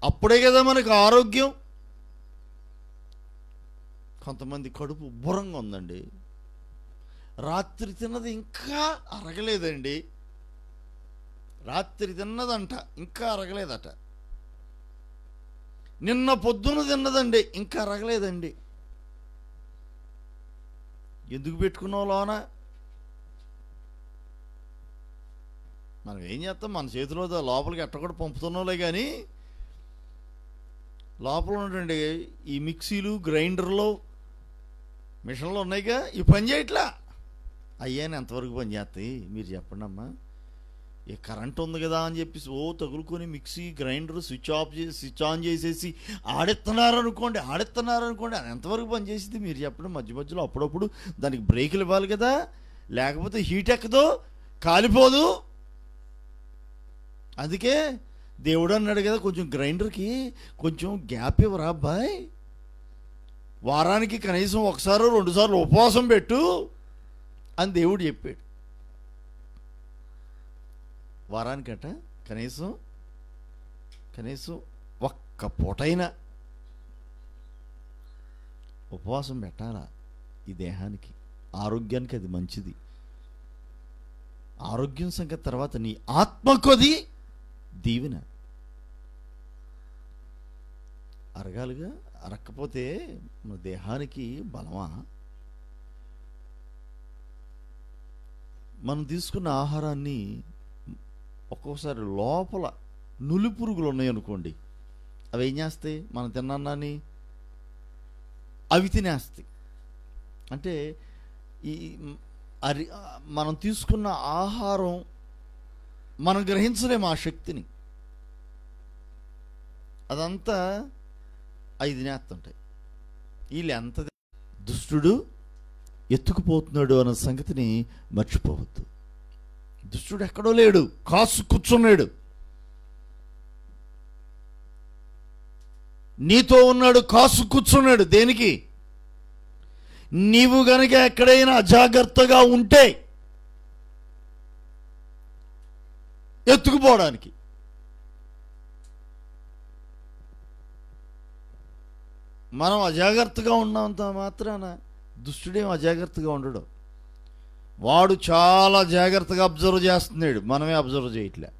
S1: అప్పుడే కదా మనకు ఆరోగ్యం. కొంతమంది కడుపు ఉబ్బరంగా ఉందండి, రాత్రి తిన్నది ఇంకా అరగలేదండి. రాత్రి తిన్నదంట ఇంకా అరగలేదట. నిన్న పొద్దున తిన్నదండి ఇంకా అరగలేదండి. ఎందుకు పెట్టుకున్నావు లోన? మనం ఏం చేస్తాం? మన చేతిలో లోపలికి ఎట్ట కూడా పంపుతున్నావులే కానీ లోపల ఉన్నటువంటి ఈ మిక్సీలు, గ్రైండర్లు, మిషన్లు ఉన్నాయిగా, ఇవి పని చేయట్లా. అయ్యాని ఎంతవరకు పని చేస్తాయి మీరు చెప్పండి అమ్మా. ఈ కరెంట్ ఉంది కదా అని చెప్పేసి తగులుకొని మిక్సీ, గ్రైండర్ స్విచ్ ఆన్ చేసేసి ఆడెత్తున్నారనుకోండి అది ఎంతవరకు పని చేసింది మీరు చెప్పండి. మధ్య మధ్యలో అప్పుడప్పుడు దానికి బ్రేకులు ఇవ్వాలి కదా, లేకపోతే హీట్ ఎక్కదో, కాలిపోదు. అందుకే దేవుడు అన్నాడు కదా, కొంచెం గ్రైండర్కి కొంచెం గ్యాప్ ఇవ్వరా అబ్బాయి, వారానికి కనీసం 1-2 సార్లు ఉపవాసం పెట్టు అని దేవుడు చెప్పాడు. వారానికట కనీసం ఒక్క పూటైనా ఉపవాసం పెట్టాలా. ఈ దేహానికి, ఆరోగ్యానికి అది మంచిది. ఆరోగ్యం సంగతి తర్వాత, నీ ఆత్మకు అది దీవెన. అరగాలిగా, అరక్కపోతే మన దేహానికి బలమా? మనం తీసుకున్న ఆహారాన్ని ఒక్కొక్కసారి లోపల నులి పురుగులు ఉన్నాయనుకోండి, అవి ఏం చేస్తాయి? మనం తిన్నాన్ని అవి తినేస్తాయి. అంటే మనం తీసుకున్న ఆహారం మనం గ్రహించలేము ఆ శక్తిని, అదంతా అవి తినేస్తుంటాయి. వీళ్ళు ఎంత దుష్టుడు ఎత్తుకుపోతున్నాడు అన్న సంగతిని మర్చిపోవద్దు. దుష్టుడు ఎక్కడో లేడు, కాసు కూర్చున్నాడు. నీతో ఉన్నాడు, కాసు కూర్చున్నాడు. దేనికి? నీవు గనక ఎక్కడైనా అజాగ్రత్తగా ఉంటే ఎత్తుకుపోవడానికి. మనం అజాగ్రత్తగా ఉన్నంత మాత్రాన దుష్టుడేం అజాగ్రత్తగా ఉండడు. వాడు చాలా జాగ్రత్తగా అబ్జర్వ్ చేస్తున్నాడు, మనమే అబ్జర్వ్ చేయట్లే.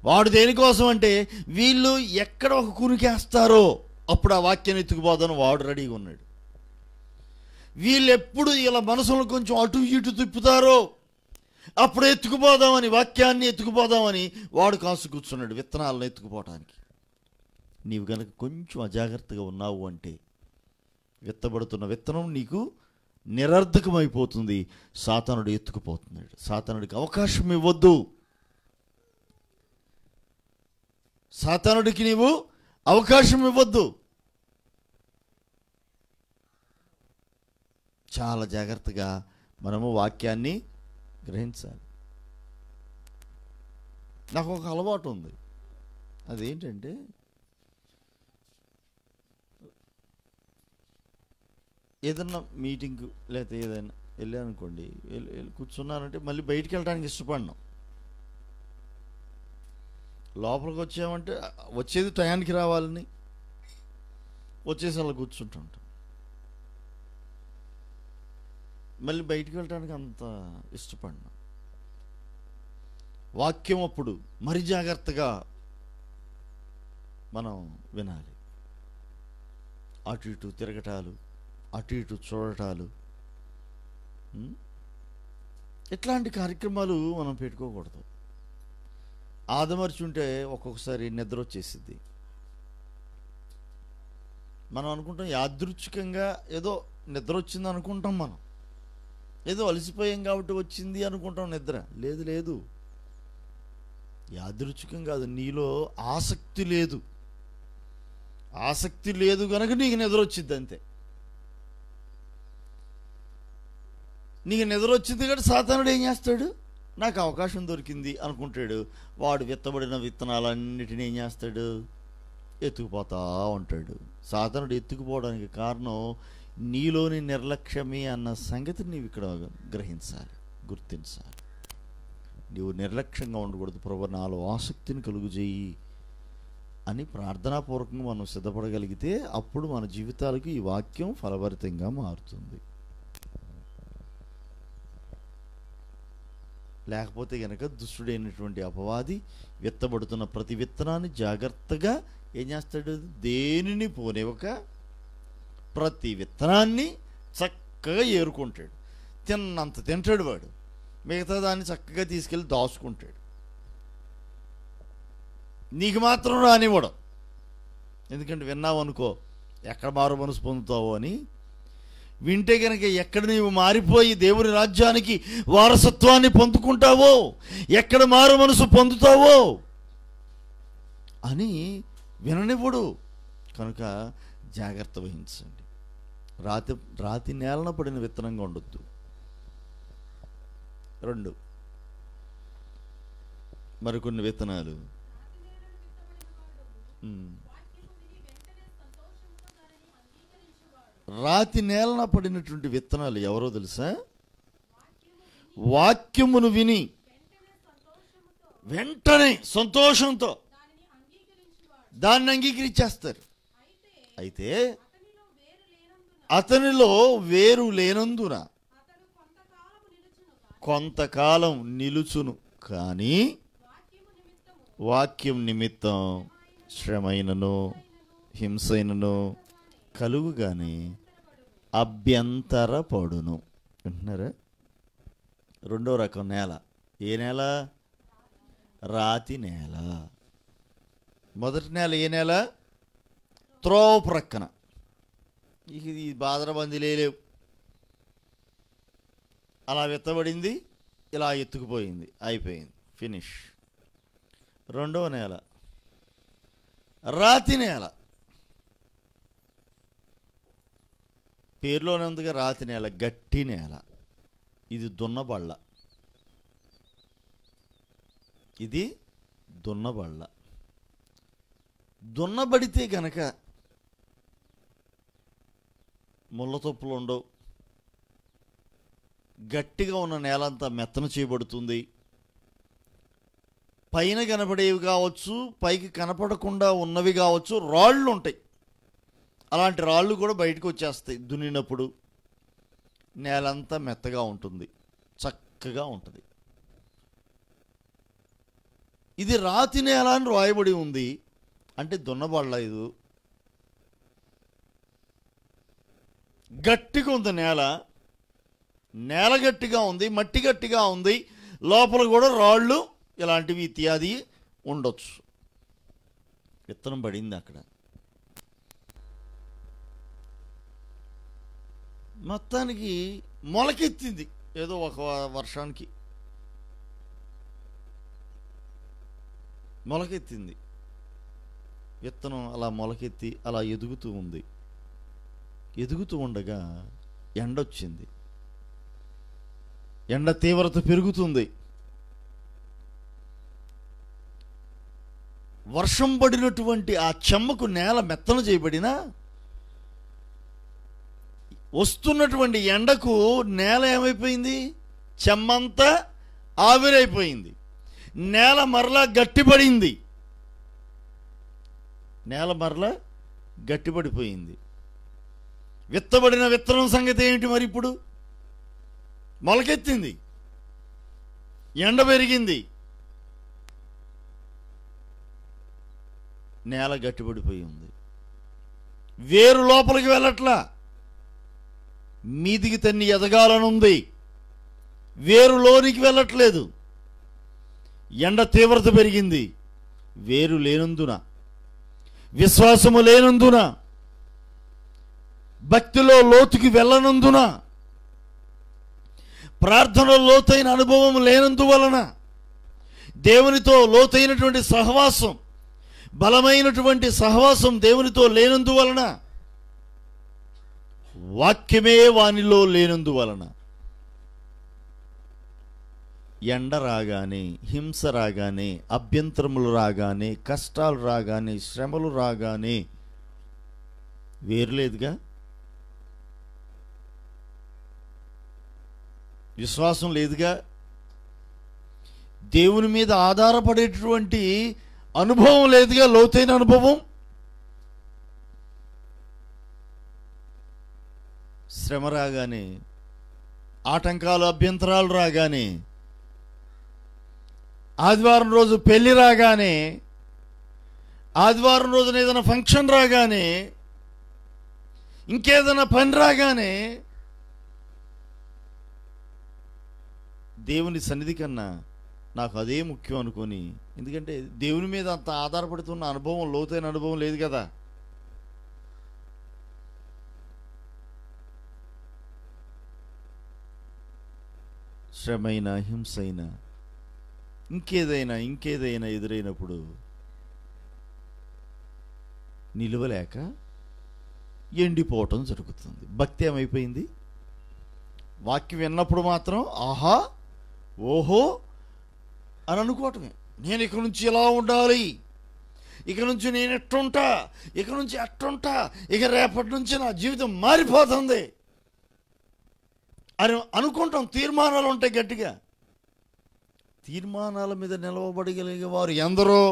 S1: వాడు దేనికోసం అంటే, వీళ్ళు ఎక్కడ ఒక కురికేస్తారో అప్పుడు ఆ వాక్యాన్ని ఎత్తుకుపోదాను వాడు రెడీగా ఉన్నాడు. వీళ్ళు ఎప్పుడు ఇలా మనసులో కొంచెం అటు ఇటు తిప్పుతారో అప్పుడు ఎత్తుకుపోదామని, వాక్యాన్ని ఎత్తుకుపోదామని వాడు కాసు కూర్చున్నాడు విత్తనాలను ఎత్తుకుపోవటానికి. నీవు కనుక కొంచెం అజాగ్రత్తగా ఉన్నావు అంటే విత్తబడుతున్న విత్తనం నీకు నిరర్ధకమైపోతుంది. సాతానుడు ఎత్తుకుపోతున్నాడు. సాతానుడికి అవకాశం ఇవ్వద్దు. సాతానుడికి నీవు అవకాశం ఇవ్వద్దు. చాలా జాగ్రత్తగా మనము వాక్యాన్ని గ్రహించాలి. నాకు ఒక అలవాటు ఉంది. అదేంటంటే, ఏదన్నా మీటింగ్ లేకపోతే ఏదైనా వెళ్ళానుకోండి, వెళ్ళి కూర్చున్నానంటే మళ్ళీ బయటికి వెళ్ళడానికి ఇష్టపడినాం. లోపలికి వచ్చామంటే వచ్చేది టయానికి రావాలని వచ్చేసి అలా కూర్చుంటుంటాం. మళ్ళీ బయటికి వెళ్ళడానికి అంత ఇష్టపడినా. వాక్యం అప్పుడు మరి జాగ్రత్తగా మనం వినాలి. అటు ఇటు తిరగటాలు, అటు ఇటు చూడటాలు, ఇట్లాంటి కార్యక్రమాలు మనం పెట్టుకోకూడదు. ఆదమర్చుంటే ఒక్కొక్కసారి నిద్ర వచ్చేసిద్ది. మనం అనుకుంటాం యాదృచ్ఛికంగా ఏదో నిద్ర వచ్చింది అనుకుంటాం. మనం ఏదో అలసిపోయాం కాబట్టి వచ్చింది అనుకుంటాం నిద్ర. లేదు లేదు, యాదృచ్ఛికం కాదు. నీలో ఆసక్తి లేదు. ఆసక్తి లేదు కనుక నీకు నిద్ర వచ్చింది అంతే. నీకు నిద్ర వచ్చింది కాబట్టి సాతానుడు ఏం చేస్తాడు? నాకు అవకాశం దొరికింది అనుకుంటాడు. వాడు విత్తబడిన విత్తనాలన్నిటినీ ఏం చేస్తాడు? ఎత్తుకుపోతా ఉంటాడు. సాతానుడు ఎత్తుకుపోవడానికి కారణం నీలోని నిర్లక్ష్యమే అన్న సంగతిని నీవు ఇక్కడ గ్రహించాలి, గుర్తించాలి. నీవు నిర్లక్ష్యంగా ఉండకూడదు. ప్రభువా నాలో ఆసక్తిని కలుగుజేయి అని ప్రార్థనాపూర్వకంగా మనం సిద్ధపడగలిగితే అప్పుడు మన జీవితాలకు ఈ వాక్యం ఫలభరితంగా మారుతుంది. లేకపోతే కనుక దుష్టుడైనటువంటి అపవాది విత్తబడుతున్న ప్రతి విత్తనాన్ని జాగ్రత్తగా ఏం చేస్తాడు? దేనిని పోనివ్వక ప్రతి విత్తనాన్ని చక్కగా ఏరుకుంటాడు. తిన్నంత తింటాడు వాడు, మిగతా దాన్ని చక్కగా తీసుకెళ్ళి దాచుకుంటాడు. నీకు మాత్రం రానివ్వడం. ఎందుకంటే విన్నావు అనుకో ఎక్కడ మారు మనసు పొందుతావో అని. వింటే కనుక ఎక్కడ నీవు మారిపోయి దేవుని రాజ్యానికి వారసత్వాన్ని పొందుకుంటావో, ఎక్కడ మారు మనసు పొందుతావో అని విననివ్వడు. కనుక జాగ్రత్త వహించండి. రాతి నేలన పడిన విత్తనంగా ఉండొద్దు. 2 మరికొన్ని విత్తనాలు. రాతి నేలన పడినటువంటి విత్తనాలు ఎవరో తెలుసా? వాక్యమును విని వెంటనే సంతోషంతో దాన్ని అంగీకరించేస్తారు. అయితే అతనిలో వేరు లేనందున కొంతకాలం నిలుచును, కానీ వాక్యం నిమిత్తం శ్రమైనను హింసైనను కలుగుగానే అభ్యంతరపడును. వింటున్నారా? 2వ రకం నేల. ఏ నేల? రాతి నేల. మొదటి నేల ఏ నేల? త్రోవ ప్రక్కన. ఇది బాదరబంది లేవు, అలా విత్తబడింది, ఇలా ఎత్తుకుపోయింది, అయిపోయింది, ఫినిష్. 2వ నేల రాతి నేల. పేరులోనే ఉందిగా రాతి నేల, గట్టి నేల. ఇది దున్నబళ్ళ. ఇది దున్నబళ్ళ. దున్నబడితే గనక ముళ్ళ తొప్పులు ఉండవు. గట్టిగా ఉన్న నేలంతా మెత్తన చేయబడుతుంది. పైన కనపడేవి కావచ్చు, పైకి కనపడకుండా ఉన్నవి కావచ్చు, రాళ్ళు ఉంటాయి. అలాంటి రాళ్ళు కూడా బయటకు వచ్చేస్తాయి. దున్నినప్పుడు నేలంతా మెత్తగా ఉంటుంది, చక్కగా ఉంటుంది. ఇది రాతి నేల అని రాయబడి ఉంది. అంటే దున్నబళ్ళ. ఇది గట్టిగా ఉంది నేల. నేల గట్టిగా ఉంది, మట్టి గట్టిగా ఉంది, లోపల కూడా రాళ్ళు ఇలాంటివి ఇత్యాది ఉండొచ్చు. విత్తనం పడింది అక్కడ. మొత్తానికి మొలకెత్తింది ఏదో ఒక వర్షానికి. మొలకెత్తింది విత్తనం. అలా మొలకెత్తి అలా ఎదుగుతూ ఉంది. ఎదుగుతూ ఉండగా ఎండొచ్చింది. ఎండ తీవ్రత పెరుగుతుంది. వర్షం పడినటువంటి ఆ చెమ్మకు నేల మెత్తన చేయబడినా వస్తున్నటువంటి ఎండకు నేల ఏమైపోయింది? చెమ్మంతా ఆవిరైపోయింది. నేల మరలా గట్టిపడింది. నేల మరలా గట్టిపడిపోయింది. విత్తబడిన విత్తనం సంగతి ఏమిటి మరి? ఇప్పుడు మొలకెత్తింది, ఎండ పెరిగింది, నేల గట్టిపడిపోయి ఉంది. వేరు లోపలికి వెళ్ళట్లా, మీదికి తన్ని ఎదగాలనుంది. వేరు లోనికి వెళ్ళట్లేదు. ఎండ తీవ్రత పెరిగింది. వేరు లేనందున, విశ్వాసము లేనందున, భక్తిలో లోతుకి వెళ్ళనందున, ప్రార్థనలో లోతైన అనుభవం లేనందువలన, దేవునితో లోతైనటువంటి సహవాసం, బలమైనటువంటి సహవాసం దేవునితో లేనందువలన, వాక్యమే వానిలో లేనందువలన, ఎండ రాగానే, హింస రాగానే, అభ్యంతరములు రాగానే, కష్టాలు రాగానే, శ్రమలు రాగానే వేరు లేదుగా. విశ్వాసం లేదుగా. దేవుని మీద ఆధారపడేటటువంటి అనుభవం లేదుగా, లోతైన అనుభవం. శ్రమ రాగానే, ఆటంకాలు అభ్యంతరాలు రాగానే, ఆదివారం రోజు పెళ్లి రాగానే, ఆదివారం రోజున ఏదైనా ఫంక్షన్ రాగానే, ఇంకేదైనా పని రాగానే దేవుని సన్నిధి కన్నా నాకు అదే ముఖ్యం అనుకొని ఎందుకంటే దేవుని మీద అంత ఆధారపడుతున్న అనుభవం, లోతైన అనుభవం లేదు కదా. శ్రమైనా, హింసైనా, ఇంకేదైనా ఎదురైనప్పుడు నిలువలేక ఎండిపోవటం జరుగుతుంది. భక్తి ఏమైపోయింది? వాక్యం విన్నప్పుడు మాత్రం ఆహా, ఓహో అని అనుకోవటమే. నేను ఇక నుంచి ఇలా ఉండాలి, ఇక నుంచి నేను ఎట్టుంటా, ఇక నుంచి అట్టుంటా, ఇక రేపటి నుంచి నా జీవితం మారిపోతుంది అని అనుకుంటాం. తీర్మానాలు ఉంటాయి గట్టిగా. తీర్మానాల మీద నిలవబడగలిగే వారు ఎందరో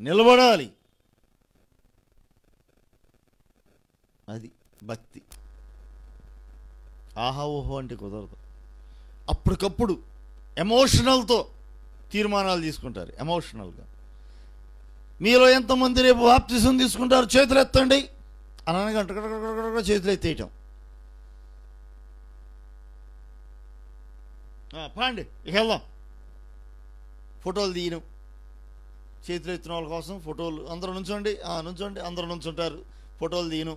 S1: నిలబడాలి. అది భక్తి. ఆహా ఓహో అంటే కుదరదు. అప్పటికప్పుడు ఎమోషనల్తో తీర్మానాలు తీసుకుంటారు. ఎమోషనల్గా మీలో ఎంతమంది రేపు బాప్తిసం తీసుకుంటారు చేతులు ఎత్తండి అనగా చేతులు ఎత్తేయటం. పాండి ఇక వెళ్దాం. ఫోటోలు తీయడం, చేతులు ఎత్తిన వాళ్ళ కోసం ఫోటోలు. అందరూ నుంచోండి, నుంచోండి, అందరూ నుంచుంటారు, ఫోటోలు తీయను.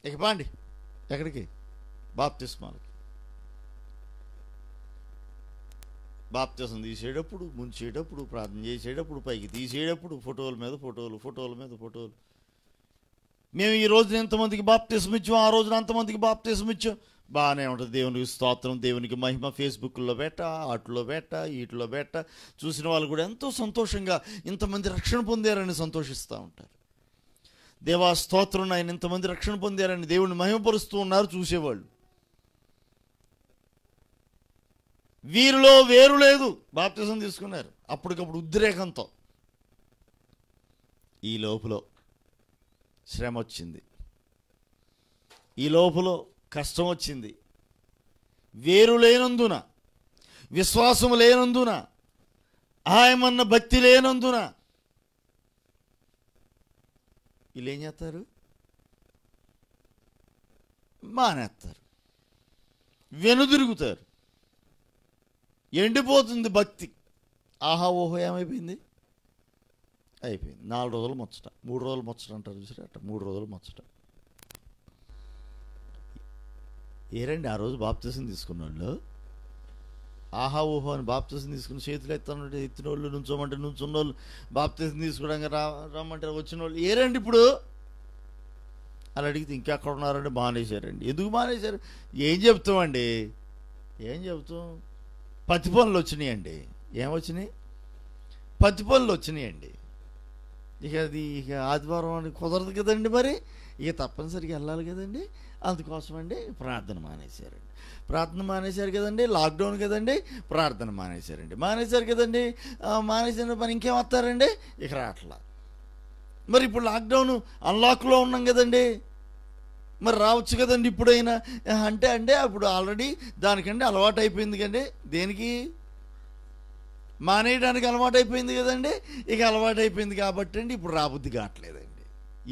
S1: ఇక పాండి ఎక్కడికి? బాప్తిస్మాలకి. బాప్తిసం తీసేటప్పుడు, ముంచేటప్పుడు, ప్రార్థన చేసేటప్పుడు, పైకి తీసేటప్పుడు ఫోటోల మీద ఫోటోలు. మేము ఈ రోజున ఎంతమందికి బాప్తిసం ఇచ్చాం, ఆ రోజున అంతమందికి బాప్తిసం ఇచ్చాం, బాగానే ఉంటుంది. దేవునికి స్తోత్రం, దేవునికి మహిమ. ఫేస్బుక్లో పెట్ట, వాటిలో పెట్ట, వీటిలో పెట్ట. చూసిన వాళ్ళు కూడా ఎంతో సంతోషంగా ఇంతమంది రక్షణ పొందారని సంతోషిస్తూ ఉంటారు. దేవా స్తోత్రం, ఆయన ఇంతమంది రక్షణ పొందారని దేవుని మహిమపరుస్తూ ఉన్నారు చూసేవాళ్ళు. వీరిలో వేరు లేదు, బాప్తిసం తీసుకున్నారు అప్పటికప్పుడు ఉద్రేకంతో. ఈ లోపల శ్రమ వచ్చింది, ఈ లోపల కష్టం వచ్చింది. వేరు లేనందున, విశ్వాసం లేనందున, ఆయమన్న భక్తి లేనందున వీళ్ళు ఏం చేస్తారు? మానేస్తారు, వెనుదిరుగుతారు. ఎండిపోతుంది భక్తి. ఆహా ఓహో ఏమైపోయింది? అయిపోయింది. 4 రోజులు ముచ్చట, 3 రోజులు ముచ్చట అంటారు చూసారా, అట్ట 3 రోజులు ముచ్చట. ఏరండి ఆ రోజు బాప్తిసం తీసుకున్న వాళ్ళు? ఆహా ఓహో అని బాప్తిసం తీసుకుని చేతులు ఎత్తానంటే ఎత్తిన వాళ్ళు, నుంచోమంటే నుంచున్న వాళ్ళు, బాప్తిసం తీసుకోవడానికి రమ్మంటే వచ్చిన వాళ్ళు ఏరండి ఇప్పుడు? అని అడిగితే ఇంకెక్కడ ఉన్నారండి? మానేశారండి. ఎందుకు మానేశారు? ఏం చెప్తామండి? ఏం చెప్తాం? పత్తి పనులు వచ్చినాయండి. ఏమొచ్చినాయి? పత్తి పనులు వచ్చినాయండి. ఇక ఆదివారం అని కుదరదు కదండి, మరి ఇక తప్పనిసరిగా వెళ్ళాలి కదండి. అందుకోసమండి ప్రార్థన మానేశారు కదండి. లాక్డౌన్ కదండి, ప్రార్థన మానేశారు కదండి. మానేసిన పని ఇంకేం వస్తారండి? ఇక రావట్లా. మరి ఇప్పుడు లాక్డౌన్ అన్లాక్లో ఉన్నాం కదండి, మరి రావచ్చు కదండి ఇప్పుడైనా అంటే అప్పుడు ఆల్రెడీ దానికంటే అలవాటు అయిపోయింది కండి. దేనికి? మానేయడానికి అలవాటు అయిపోయింది కదండి. ఇక అలవాటు అయిపోయింది కాబట్టి అండి ఇప్పుడు రాబుద్ధి కావట్లేదండి.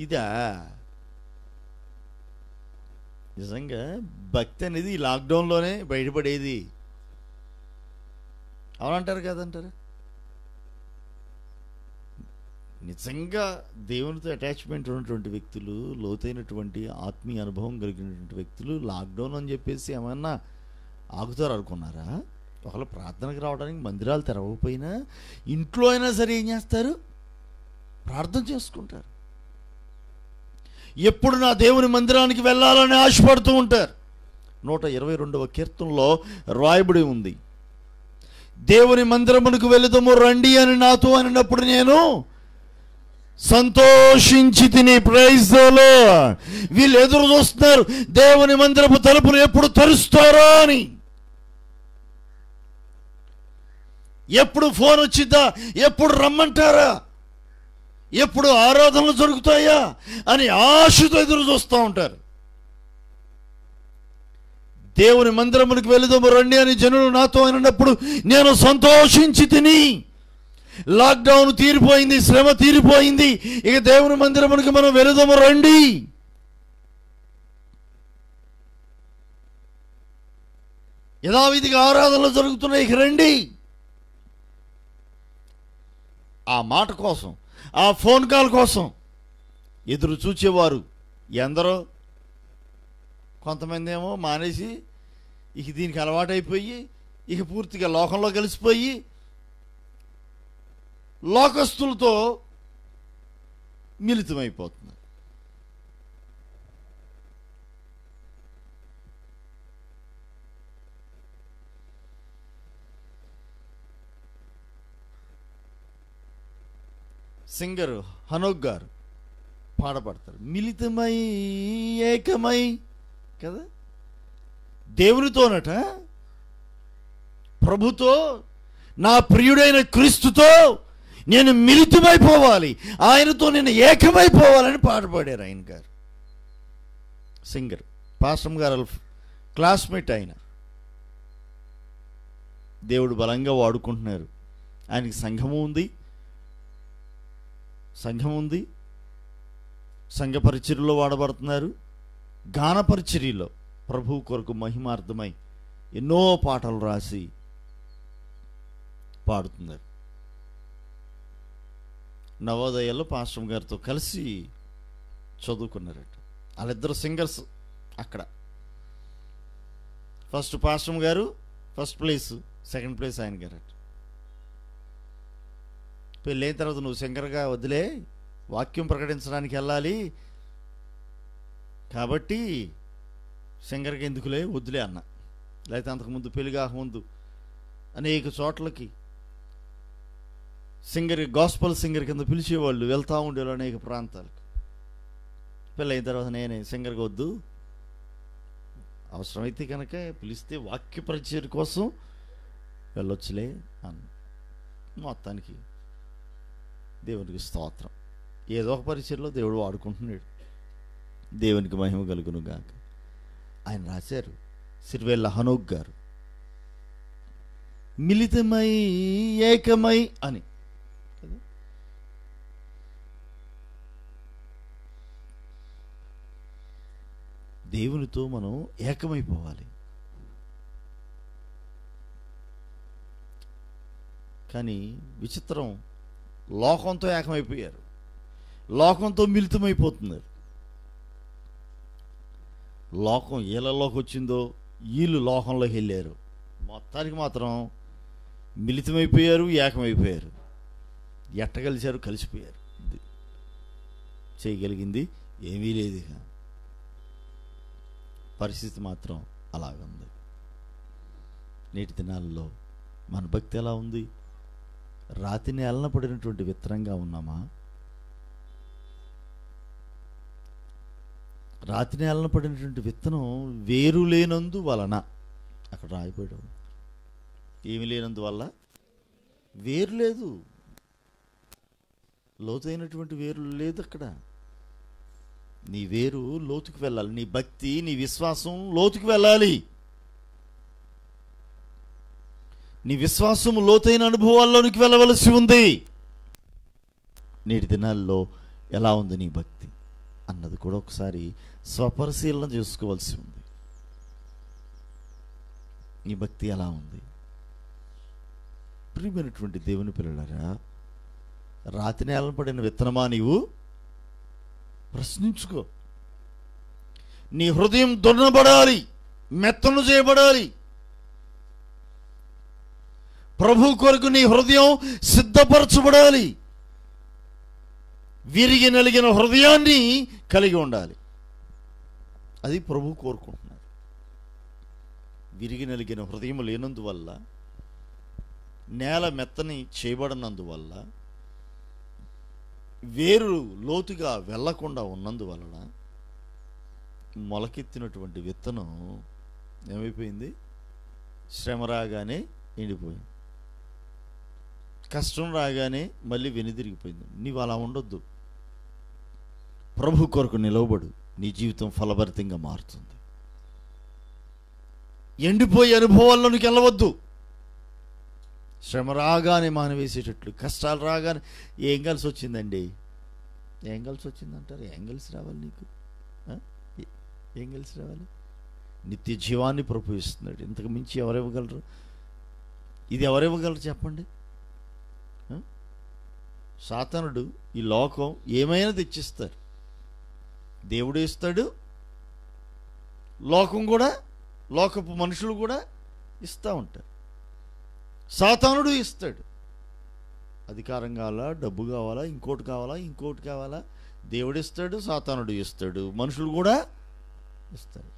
S1: ఇదా నిజంగా భక్తి అనేది ఈ లాక్డౌన్లోనే బయటపడేది? అవునంటారు కదంటారా? నిజంగా దేవునితో అటాచ్మెంట్ ఉన్నటువంటి వ్యక్తులు, లోతైనటువంటి ఆత్మీయ అనుభవం కలిగినటువంటి వ్యక్తులు లాక్డౌన్ అని చెప్పేసి ఏమన్నా ఆగుతారు అనుకున్నారా? ఒకవేళ ప్రార్థనకు రావడానికి మందిరాలు తెరవకపోయినా ఇంట్లో అయినా సరే ఏం చేస్తారు? ప్రార్థన చేసుకుంటారు. ఎప్పుడు నా దేవుని మందిరానికి వెళ్ళాలని ఆశపడుతూ ఉంటారు. 122వ కీర్తనలో రాయబడి ఉంది, దేవుని మందిరమునకు వెళుదము రండి అని నాతో అనినప్పుడు నేను సంతోషించి తిని. Praise the Lord. వీళ్ళు ఎదురు చూస్తున్నారు దేవుని మందిరపు తలుపులు ఎప్పుడు తెరుస్తారో అని. ఎప్పుడు ఫోన్ వచ్చిద్దా, ఎప్పుడు రమ్మంటారా, ఎప్పుడు ఆరాధనలు జరుగుతాయా అని ఆశతో ఎదురు చూస్తూ ఉంటారు. దేవుని మందిరమునికి వెళుదము రండి అని జనులు నాతో అన్నప్పుడు నేను సంతోషించి తిని. లాక్డౌన్ తీరిపోయింది, శ్రమ తీరిపోయింది, ఇక దేవుని మందిరమునికి మనం వెళుదము రండి. యథావిధిగా ఆరాధనలు జరుగుతున్నాయి, ఇక రండి. ఆ మాట కోసం, ఆ ఫోన్ కాల్ కోసం ఎదురు చూచేవారు ఎందరో. కొంతమంది ఏమో మానేసి ఇక దీనికి అలవాటైపోయి ఇక పూర్తిగా లోకంలో కలిసిపోయి లోకస్తులతో మిళితమైపోతున్నారు. సింగర్ హనోక్ గారు పాడపడతారు, మిళితమై ఏకమై కదా, దేవునితోనట, ప్రభుతో, నా ప్రియుడైన క్రీస్తుతో నేను మిళితమైపోవాలి, ఆయనతో నేను ఏకమైపోవాలని పాటపాడారు ఆయన గారు. సింగర్, పాస్టర్ గారు క్లాస్మేట్ ఆయన. దేవుడు బలంగా వాడుకుంటున్నారు. ఆయనకి సంఘము ఉంది, సంఘ పరిచర్యలో వాడబడుతున్నారు. గాన పరిచర్యలో ప్రభువు కొరకు మహిమార్థమై ఎన్నో పాటలు రాసి పాడుతున్నారు. నవోదయాల్లో పాస్టర్ గారితో కలిసి చదువుకున్నారట. వాళ్ళిద్దరు సింగర్స్ అక్కడ. ఫస్ట్ పాస్టర్ గారు ఫస్ట్ ప్లేస్, సెకండ్ ప్లేస్ ఆయన గారట. పెళ్ళైన తర్వాత నువ్వు సింగర్గా వదిలే, వాక్యం ప్రకటించడానికి వెళ్ళాలి కాబట్టి సింగర్కి ఎందుకులే వద్దులే అన్న. లేకపోతే అంతకుముందు పెళ్లి కాకముందు అనేక చోట్లకి గాస్పల్ సింగర్ కింద పిలిచేవాళ్ళు, వెళ్తూ ఉండేవాళ్ళు అనేక ప్రాంతాలకు. పెళ్ళైన తర్వాత నేనే సింగర్గా వద్దు, అవసరమైతే కనుక పిలిస్తే వాక్య పరిచయం కోసం వెళ్ళొచ్చులే అన్న. మొత్తానికి దేవునికి స్తోత్రం, ఏదో ఒక పరిచయంలో దేవుడు వాడుకుంటున్నాడు. దేవునికి మహిమ కలుగును గాక. ఆయన రాశారు, సిరివెల్ల హనోక్ గారు, మిళితమై ఏకమై అని. దేవునితో మనం ఏకమైపోవాలి. కానీ విచిత్రం, లోకంతో ఏకమైపోయారు, లోకంతో మిళితమైపోతున్నారు. లోకం వీళ్ళలోకి వచ్చిందో వీళ్ళు లోకంలోకి వెళ్ళారు. మొత్తానికి మాత్రం మిళితమైపోయారు, ఏకమైపోయారు. ఎట్టగలిచారు, కలిసిపోయారు. చేయగలిగింది ఏమీ లేదు. ఇక పరిస్థితి మాత్రం అలాగుంది. నేటి దినాల్లో మన భక్తి ఎలా ఉంది? రాతిని అలన పడినటువంటి విత్తనంగా ఉన్నామా? రాతిని అలన పడినటువంటి విత్తనం వేరు లేనందు వలన, అక్కడ రాయిపోయాడు, ఏమి లేనందువల్ల వేరు లేదు, లోతైనటువంటి వేరు లేదు అక్కడ. నీ వేరు లోతుకు వెళ్ళాలి, నీ భక్తి, నీ విశ్వాసం లోతుకు వెళ్ళాలి. నీ విశ్వాసం లోతైన అనుభవాల్లోనికి వెళ్ళవలసి ఉంది. నేటి దినాల్లో ఎలా ఉంది నీ భక్తి అన్నది కూడా ఒకసారి స్వపరిశీలన చేసుకోవాల్సి ఉంది. నీ భక్తి ఎలా ఉంది? ప్రియమైనటువంటి దేవుని పిల్లలారా, రాతి నేలను పడిన విత్తనమా నీవు? ప్రశ్నించుకో. నీ హృదయం దున్నబడాలి, మెత్తను చేయబడాలి. ప్రభు కొరకు నీ హృదయం సిద్ధపరచబడాలి. విరిగి నలిగిన హృదయాన్ని కలిగి ఉండాలి. అది ప్రభు కోరుకుంటున్నారు. విరిగి నలిగిన హృదయం లేనందువల్ల, నేల మెత్తని చేయబడినందువల్ల, వేరు లోతుగా వెళ్ళకుండా ఉన్నందువలన మొలకెత్తినటువంటి విత్తనం ఏమైపోయింది? శ్రమ రాగానే ఎండిపోయింది, కష్టం రాగానే మళ్ళీ వెనుదిరిగిపోయింది. నీవు అలా ఉండొద్దు. ప్రభు కొరకు నిలవబడు, నీ జీవితం ఫలభరితంగా మారుతుంది. ఎండిపోయే అనుభవాల్లోనికి వెళ్ళవద్దు. శ్రమ రాగానే మానవేసేటట్లు, కష్టాలు రాగానే ఏం కలిసి వచ్చిందండి, ఏం కలిసి వచ్చిందంటారు? ఏం కలిసి రావాలి నీకు? ఏం కలిసి రావాలి? నిత్య జీవాన్ని ప్రభు ఇస్తున్నాడు. ఇంతకు మించి ఎవరివ్వగలరు? ఇది ఎవరివ్వగలరు చెప్పండి? సాతానుడు ఈ లోకం ఏమైనా తెచ్చిస్తారు. దేవుడు ఇస్తాడు, లోకం కూడా, లోకపు మనుషులు కూడా ఇస్తూ ఉంటారు. సాతానుడు ఇస్తాడు. అధికారం కావాలా, డబ్బు కావాలా, ఇంకోటి కావాలా, దేవుడు ఇస్తాడు, సాతానుడు ఇస్తాడు, మనుషులు కూడా ఇస్తాడు.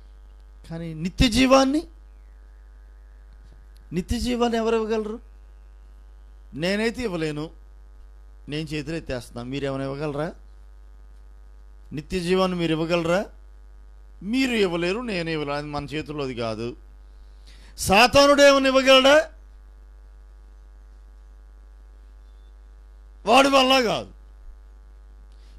S1: కానీ నిత్య జీవాన్ని ఎవరు ఇవ్వగలరు? నేనైతే ఇవ్వలేను, నేను చేతులు ఎత్తేస్తున్నాను. మీరేమైనా ఇవ్వగలరా? నిత్య జీవాన్ని మీరు ఇవ్వగలరా? మీరు ఇవ్వలేరు, నేను ఇవ్వలేను. అది మన చేతుల్లోది కాదు. సాతానుడు ఏమైనా ఇవ్వగలడా? వాడి వల్ల కాదు.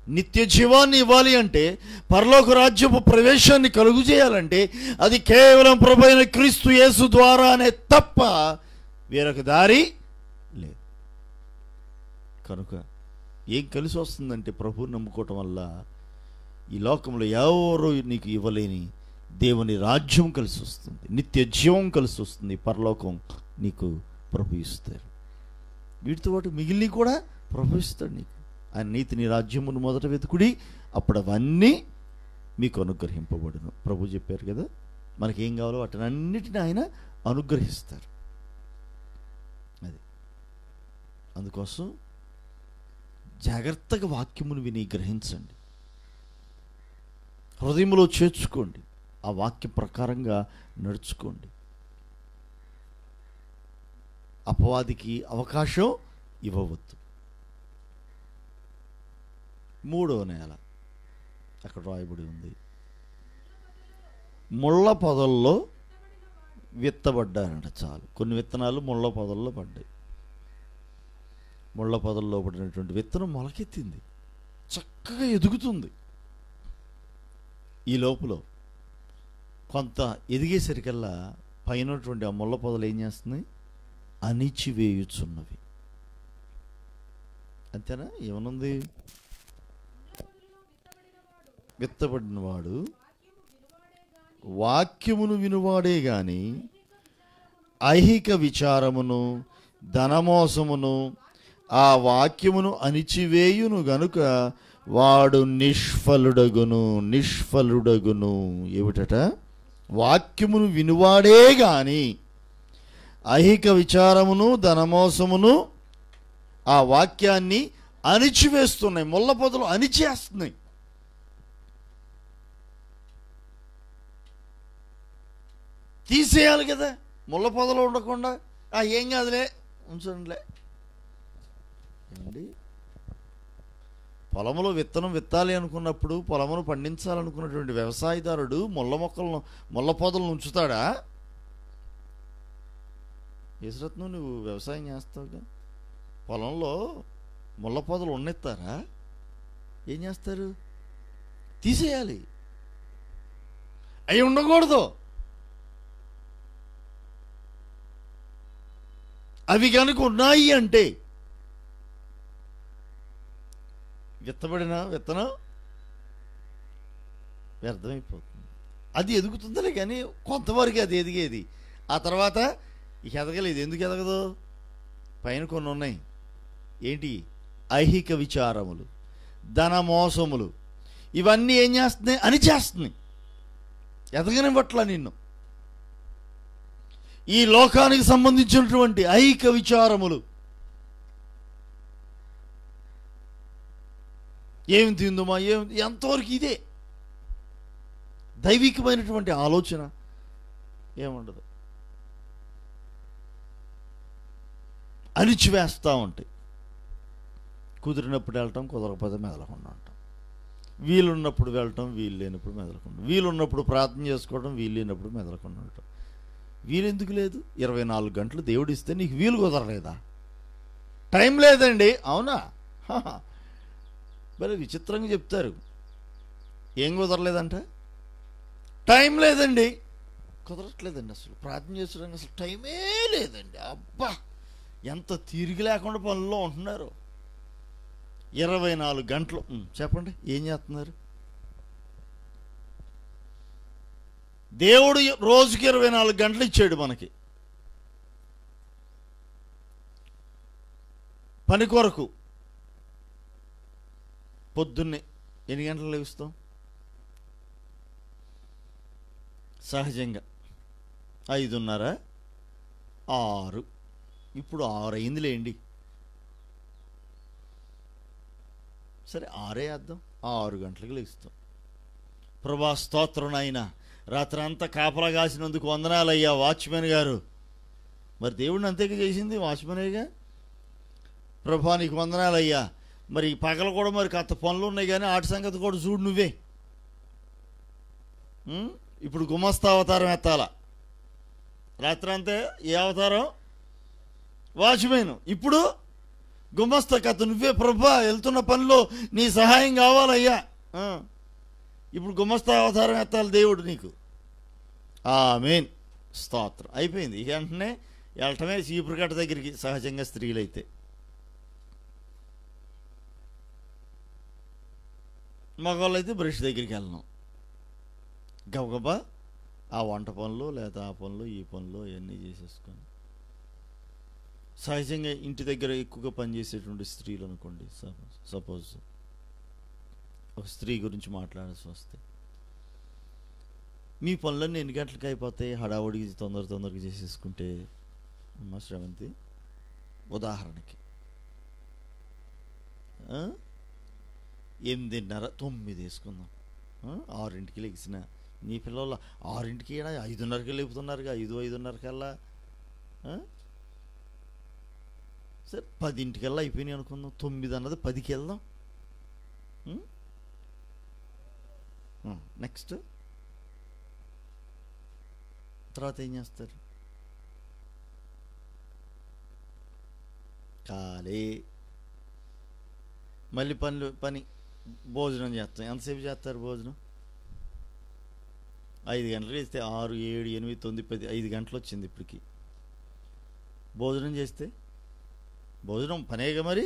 S1: నిత్య జీవాన్ని ఇవ్వాలి అంటే, పరలోక రాజ్యపు ప్రవేశాన్ని కలుగు చేయాలంటే అది కేవలం ప్రభువైన క్రీస్తు యేసు ద్వారానే తప్ప వేరొక దారి లేదు. కనుక ఏం కలిసి వస్తుందంటే, ప్రభువుని నమ్ముకోవటం వల్ల ఈ లోకంలో ఎవరు నీకు ఇవ్వలేని దేవుని రాజ్యం కలిసి వస్తుంది, నిత్య జీవం కలిసి వస్తుంది, పరలోకం నీకు ప్రభు ఇస్తారు. వీటితో పాటు మిగిలిన కూడా ప్రభు ఇస్తాడు నీకు. ఆయన నీతిని రాజ్యమును మొదట వెతుకుడి, అప్పుడు అవన్నీ మీకు అనుగ్రహింపబడును. ప్రభు చెప్పారు కదా, మనకేం కావాలో వాటిని అన్నిటిని ఆయన అనుగ్రహిస్తారు. అది అందుకోసం జాగ్రత్తగా వాక్యమును విని గ్రహించండి, హృదయంలో చేర్చుకోండి, ఆ వాక్య ప్రకారంగా నడుచుకోండి. అపవాదికి అవకాశం ఇవ్వవద్దు. 3వ నెల అక్కడ రాయబడి ఉంది, ముళ్ళ పొదల్లో విత్తబడ్డారంట. చాలు, కొన్ని విత్తనాలు ముళ్ళ పొదల్లో పడ్డాయి. ముళ్ళ పొదల్లో పడినటువంటి విత్తనం మొలకెత్తింది, చక్కగా ఎదుగుతుంది. ఈ లోపల కొంత ఎదిగేసరికల్లా పైనటువంటి ఆ ముళ్ళ పొదలు ఏం చేస్తున్నాయి? అణిచివేయుచున్నవి. అంతేనా? ఏమనుంది? విత్తబడినవాడు వాక్యమును వినువాడే గాని ఐహిక విచారమును ధనమోసమును ఆ వాక్యమును అణిచివేయును గనుక వాడు నిష్ఫలుడగును. ఏమిటట? వాక్యమును వినువాడే గాని ఐహిక విచారమును ధనమోసమును ఆ వాక్యాన్ని అణిచివేస్తున్నాయి. ముళ్ళ పొదలు అణిచేస్తున్నాయి. తీసేయాలి కదా, ముళ్ళ పొదలు ఉండకుండా. ఏం కాదులే, ఉంచండిలే. ఏమండి, పొలంలో విత్తనం విత్తాలి అనుకున్నప్పుడు, పొలమును పండించాలనుకున్నటువంటి వ్యవసాయదారుడు ముళ్ళ పొదలను ఉంచుతాడా? యేసురత్నం, నువ్వు వ్యవసాయం చేస్తావుగా, పొలంలో ముళ్ళ పొదలు ఉన్నెత్తారా? ఏం చేస్తారు? తీసేయాలి. అవి ఉండకూడదు. అవి కనుక ఉన్నాయి అంటే విత్తబడిన విత్తనం వ్యర్థమైపోతుంది. అది ఎదుగుతుందిలే కానీ కొంతవరకు అది ఎదిగేది. ఆ తర్వాత ఇక ఎదగలేదు. ఎందుకు ఎదగదు? పైన కొన్ని ఉన్నాయి. ఏంటి? ఐహిక విచారములు, ధన మోసములు, ఇవన్నీ ఏం చేస్తున్నాయి? అణిచేస్తున్నాయి, ఎదగనివ్వట్లా నిన్ను. ఈ లోకానికి సంబంధించినటువంటి ఐహిక విచారములు, ఏమి తిందుమా, ఎంతవరకు ఇదే. దైవికమైనటువంటి ఆలోచన ఏముండదు, అణిచివేస్తూ ఉంటాయి. కుదిరినప్పుడు వెళ్ళటం, కుదరకపోతే మెదలకుండా ఉంటాం. వీలున్నప్పుడు వెళ్ళటం, వీలు లేనప్పుడు మెదలకుండా, వీలున్నప్పుడు ప్రార్థన చేసుకోవడం, వీలు లేనప్పుడు మెదలకుండా ఉండటం. వీలెందుకు లేదు? 24 గంటలు దేవుడు ఇస్తే నీకు వీలు కుదరలేదా? టైం లేదండి. అవునా? మరి విచిత్రంగా చెప్తారు. ఏం కుదరలేదంట? టైం లేదండి. కుదరట్లేదండి, అసలు ప్రార్థన చేసుకోవడానికి అసలు టైమే లేదండి. అబ్బా, ఎంత తీరిక లేకుండా పనుల్లో ఉంటున్నారు. 24 గంటలు. చెప్పండి, ఏం చేస్తున్నారు? దేవుడు రోజుకి 24 గంటలు ఇచ్చాడు మనకి పని కొరకు. పొద్దున్నే ఎన్ని గంటలు లేస్తాం సహజంగా? 5:30, 6. ఇప్పుడు 6 అయిందిలేండి, సరే 6 వేద్దాం. 6 గంటలకు లేస్తాం. ప్రభా స్తోత్రం నాయన, రాత్రి అంతా కాపలా కాసినందుకు వందనాలయ్యా వాచ్మెన్ గారు. మరి దేవుడిని అంతేగా చేసింది, వాచ్మెనేగా. ప్రభా నీకు వందనాలయ్యా, మరి పగల కూడా మరి కొత్త పనులు ఉన్నాయి కానీ ఆటి సంగతి కూడా చూడు నువ్వే. ఇప్పుడు గుమస్తా అవతారం ఎత్తాలా. రాత్రి అంతే ఏ అవతారం? వాచ్మెన్. ఇప్పుడు గుమస్తా కథ నువ్వే. ప్రభా వెళ్తున్న పనిలో నీ సహాయం కావాలయ్యా. ఇప్పుడు గుమస్తా అవతారం ఎత్తాలి దేవుడు నీకు. ఆమేన్, స్తోత్రం. అయిపోయింది. ఇక వెంటనే వెళ్ళటమే చీపురు కట్ట దగ్గరికి, సహజంగా స్త్రీలైతే. మగవాళ్ళు అయితే బ్రష్ దగ్గరికి వెళ్ళను. గబగబా ఆ వంట పనులు లేదా ఆ పనులు ఈ పనులు ఇవన్నీ చేసేసుకొని, సహజంగా ఇంటి దగ్గర ఎక్కువగా పనిచేసేటువంటి స్త్రీలు అనుకోండి, సపోజ్ ఒక స్త్రీ గురించి మాట్లాడాల్సి వస్తే, మీ పనులన్నీ ఎన్ని గంటలకు అయిపోతాయి? హడావుడికి తొందరగా చేసేసుకుంటే అమ్మ శ్రవంతి, ఉదాహరణకి 8:30, 9 వేసుకుందాం. 6ంటికి లెగిసిన నీ పిల్లలు 6ంటికి 5:30కి లేపుతున్నారుగా, 5:30 కల్లా. సరే 10ంటికల్లా అయిపోయినాయి అనుకుందాం. 9 అన్నది 10కి వెళ్దాం. నెక్స్ట్ తర్వాత ఏం చేస్తారు? ఖాళీ. మళ్ళీ పని భోజనం చేస్తాం. ఎంతసేపు చేస్తారు భోజనం? 5 గంటలకు ఇస్తే 6, 7, 8, 9, 10, 5 గంటలు వచ్చింది ఇప్పటికి. భోజనం చేస్తే భోజనం పనేగా, మరి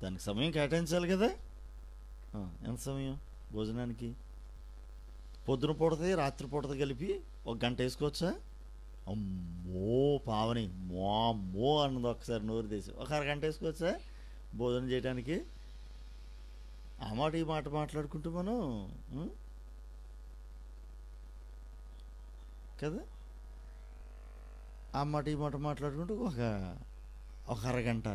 S1: దానికి సమయం కేటాయించాలి కదా. ఎంత సమయం భోజనానికి? పొద్దున పూటది రాత్రి పూటది కలిపి 1 గంట వేసుకోవచ్చా? అమ్మో పావని, మో అన్నది ఒకసారి నోరు తీసి 1 అరగంట వేసుకోవచ్చా భోజనం చేయడానికి? ఆ మాట ఈ మాట మాట్లాడుకుంటూ మనం కదా, ఆ మాట ఈ మాట మాట్లాడుకుంటూ ఒక అరగంట.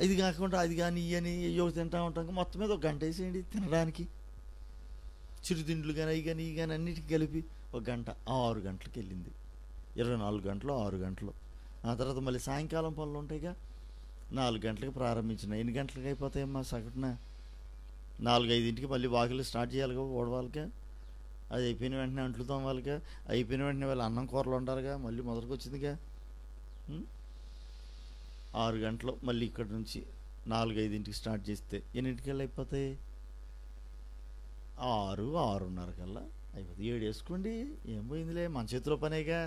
S1: ఇది కాకుండా అది కానీ ఇవని అయ్యో తింటా ఉంటాం. మొత్తం మీద 1 గంట వేసేయండి తినడానికి. చిరుతిండ్లు కానీ అవి కానీ ఇవి కానీ అన్నిటికీ కలిపి 1 గంట. 6 గంటలకు వెళ్ళింది. 24 గంటలు, 6 గంటలు. ఆ తర్వాత మళ్ళీ సాయంకాలం పనులు ఉంటాయిగా. 4 గంటలకు ప్రారంభించిన ఎన్ని గంటలకు అయిపోతాయమ్మా సగటున? 4, 5ంటికి మళ్ళీ వాకిలు స్టార్ట్ చేయాలిగా ఓడవాళ్ళగా. అది అయిపోయిన వెంటనే అంట్లు తోమాలిగా. అయిపోయిన వెంటనే వాళ్ళు అన్నం కూరలు వండాలిగా. మళ్ళీ మొదటికి వచ్చిందిగా. 6 గంటలు మళ్ళీ ఇక్కడ నుంచి 4, 5ంటికి స్టార్ట్ చేస్తే ఎన్నింటికల్లా అయిపోతాయి? 6, 6:30 కల్లా అయిపోతుంది. 7 వేసుకోండి, ఏం పోయిందిలే, మన చేతిలో పనేగా.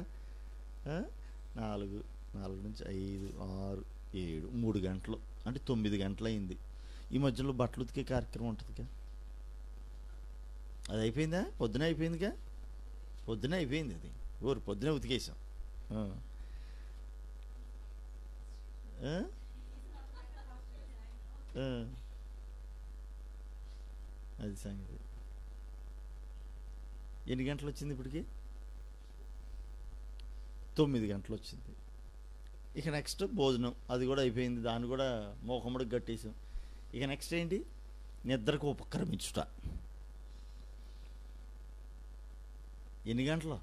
S1: 4 నుంచి 5, 6, 7, 3 గంటలు అంటే 9 గంటలు అయింది. ఈ మధ్యలో బట్టలు ఉతికే కార్యక్రమం ఉంటుందిగా. అది అయిపోయిందా? పొద్దున అయిపోయిందిగా. పొద్దున అయిపోయింది అది. పొద్దునే ఉతికేసాం. అది సంగతి. ఎన్ని గంటలు వచ్చింది ఇప్పటికి? 9 గంటలు వచ్చింది. ఇక నెక్స్ట్ భోజనం, అది కూడా అయిపోయింది. దాన్ని కూడా మోకమ్మడికి కట్టేసాం. ఇక నెక్స్ట్ ఏంటి? నిద్రకు ఉపక్రమించుట. ఎన్ని గంటలు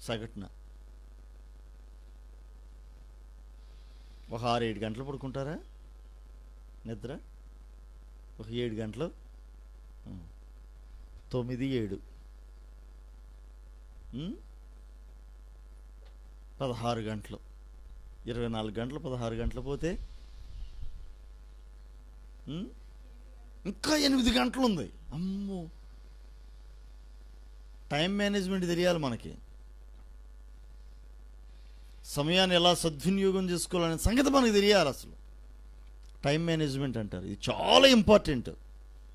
S1: సగటున? ఒక 6, 7 గంటలు పడుకుంటారా నిద్ర? ఒక 7 గంటలు, 9, 7, 16 గంటలు. 24 గంటలు 16 గంటలు పోతే ఇంకా 8 గంటలు ఉంది. అమ్మో, టైం మేనేజ్మెంట్ తెలియాలి మనకి. సమయాన్ని ఎలా సద్వినియోగం చేసుకోవాలనే సంగతి మనకు తెలియాలి. అసలు టైం మేనేజ్మెంట్ అంటారు. ఇది చాలా ఇంపార్టెంట్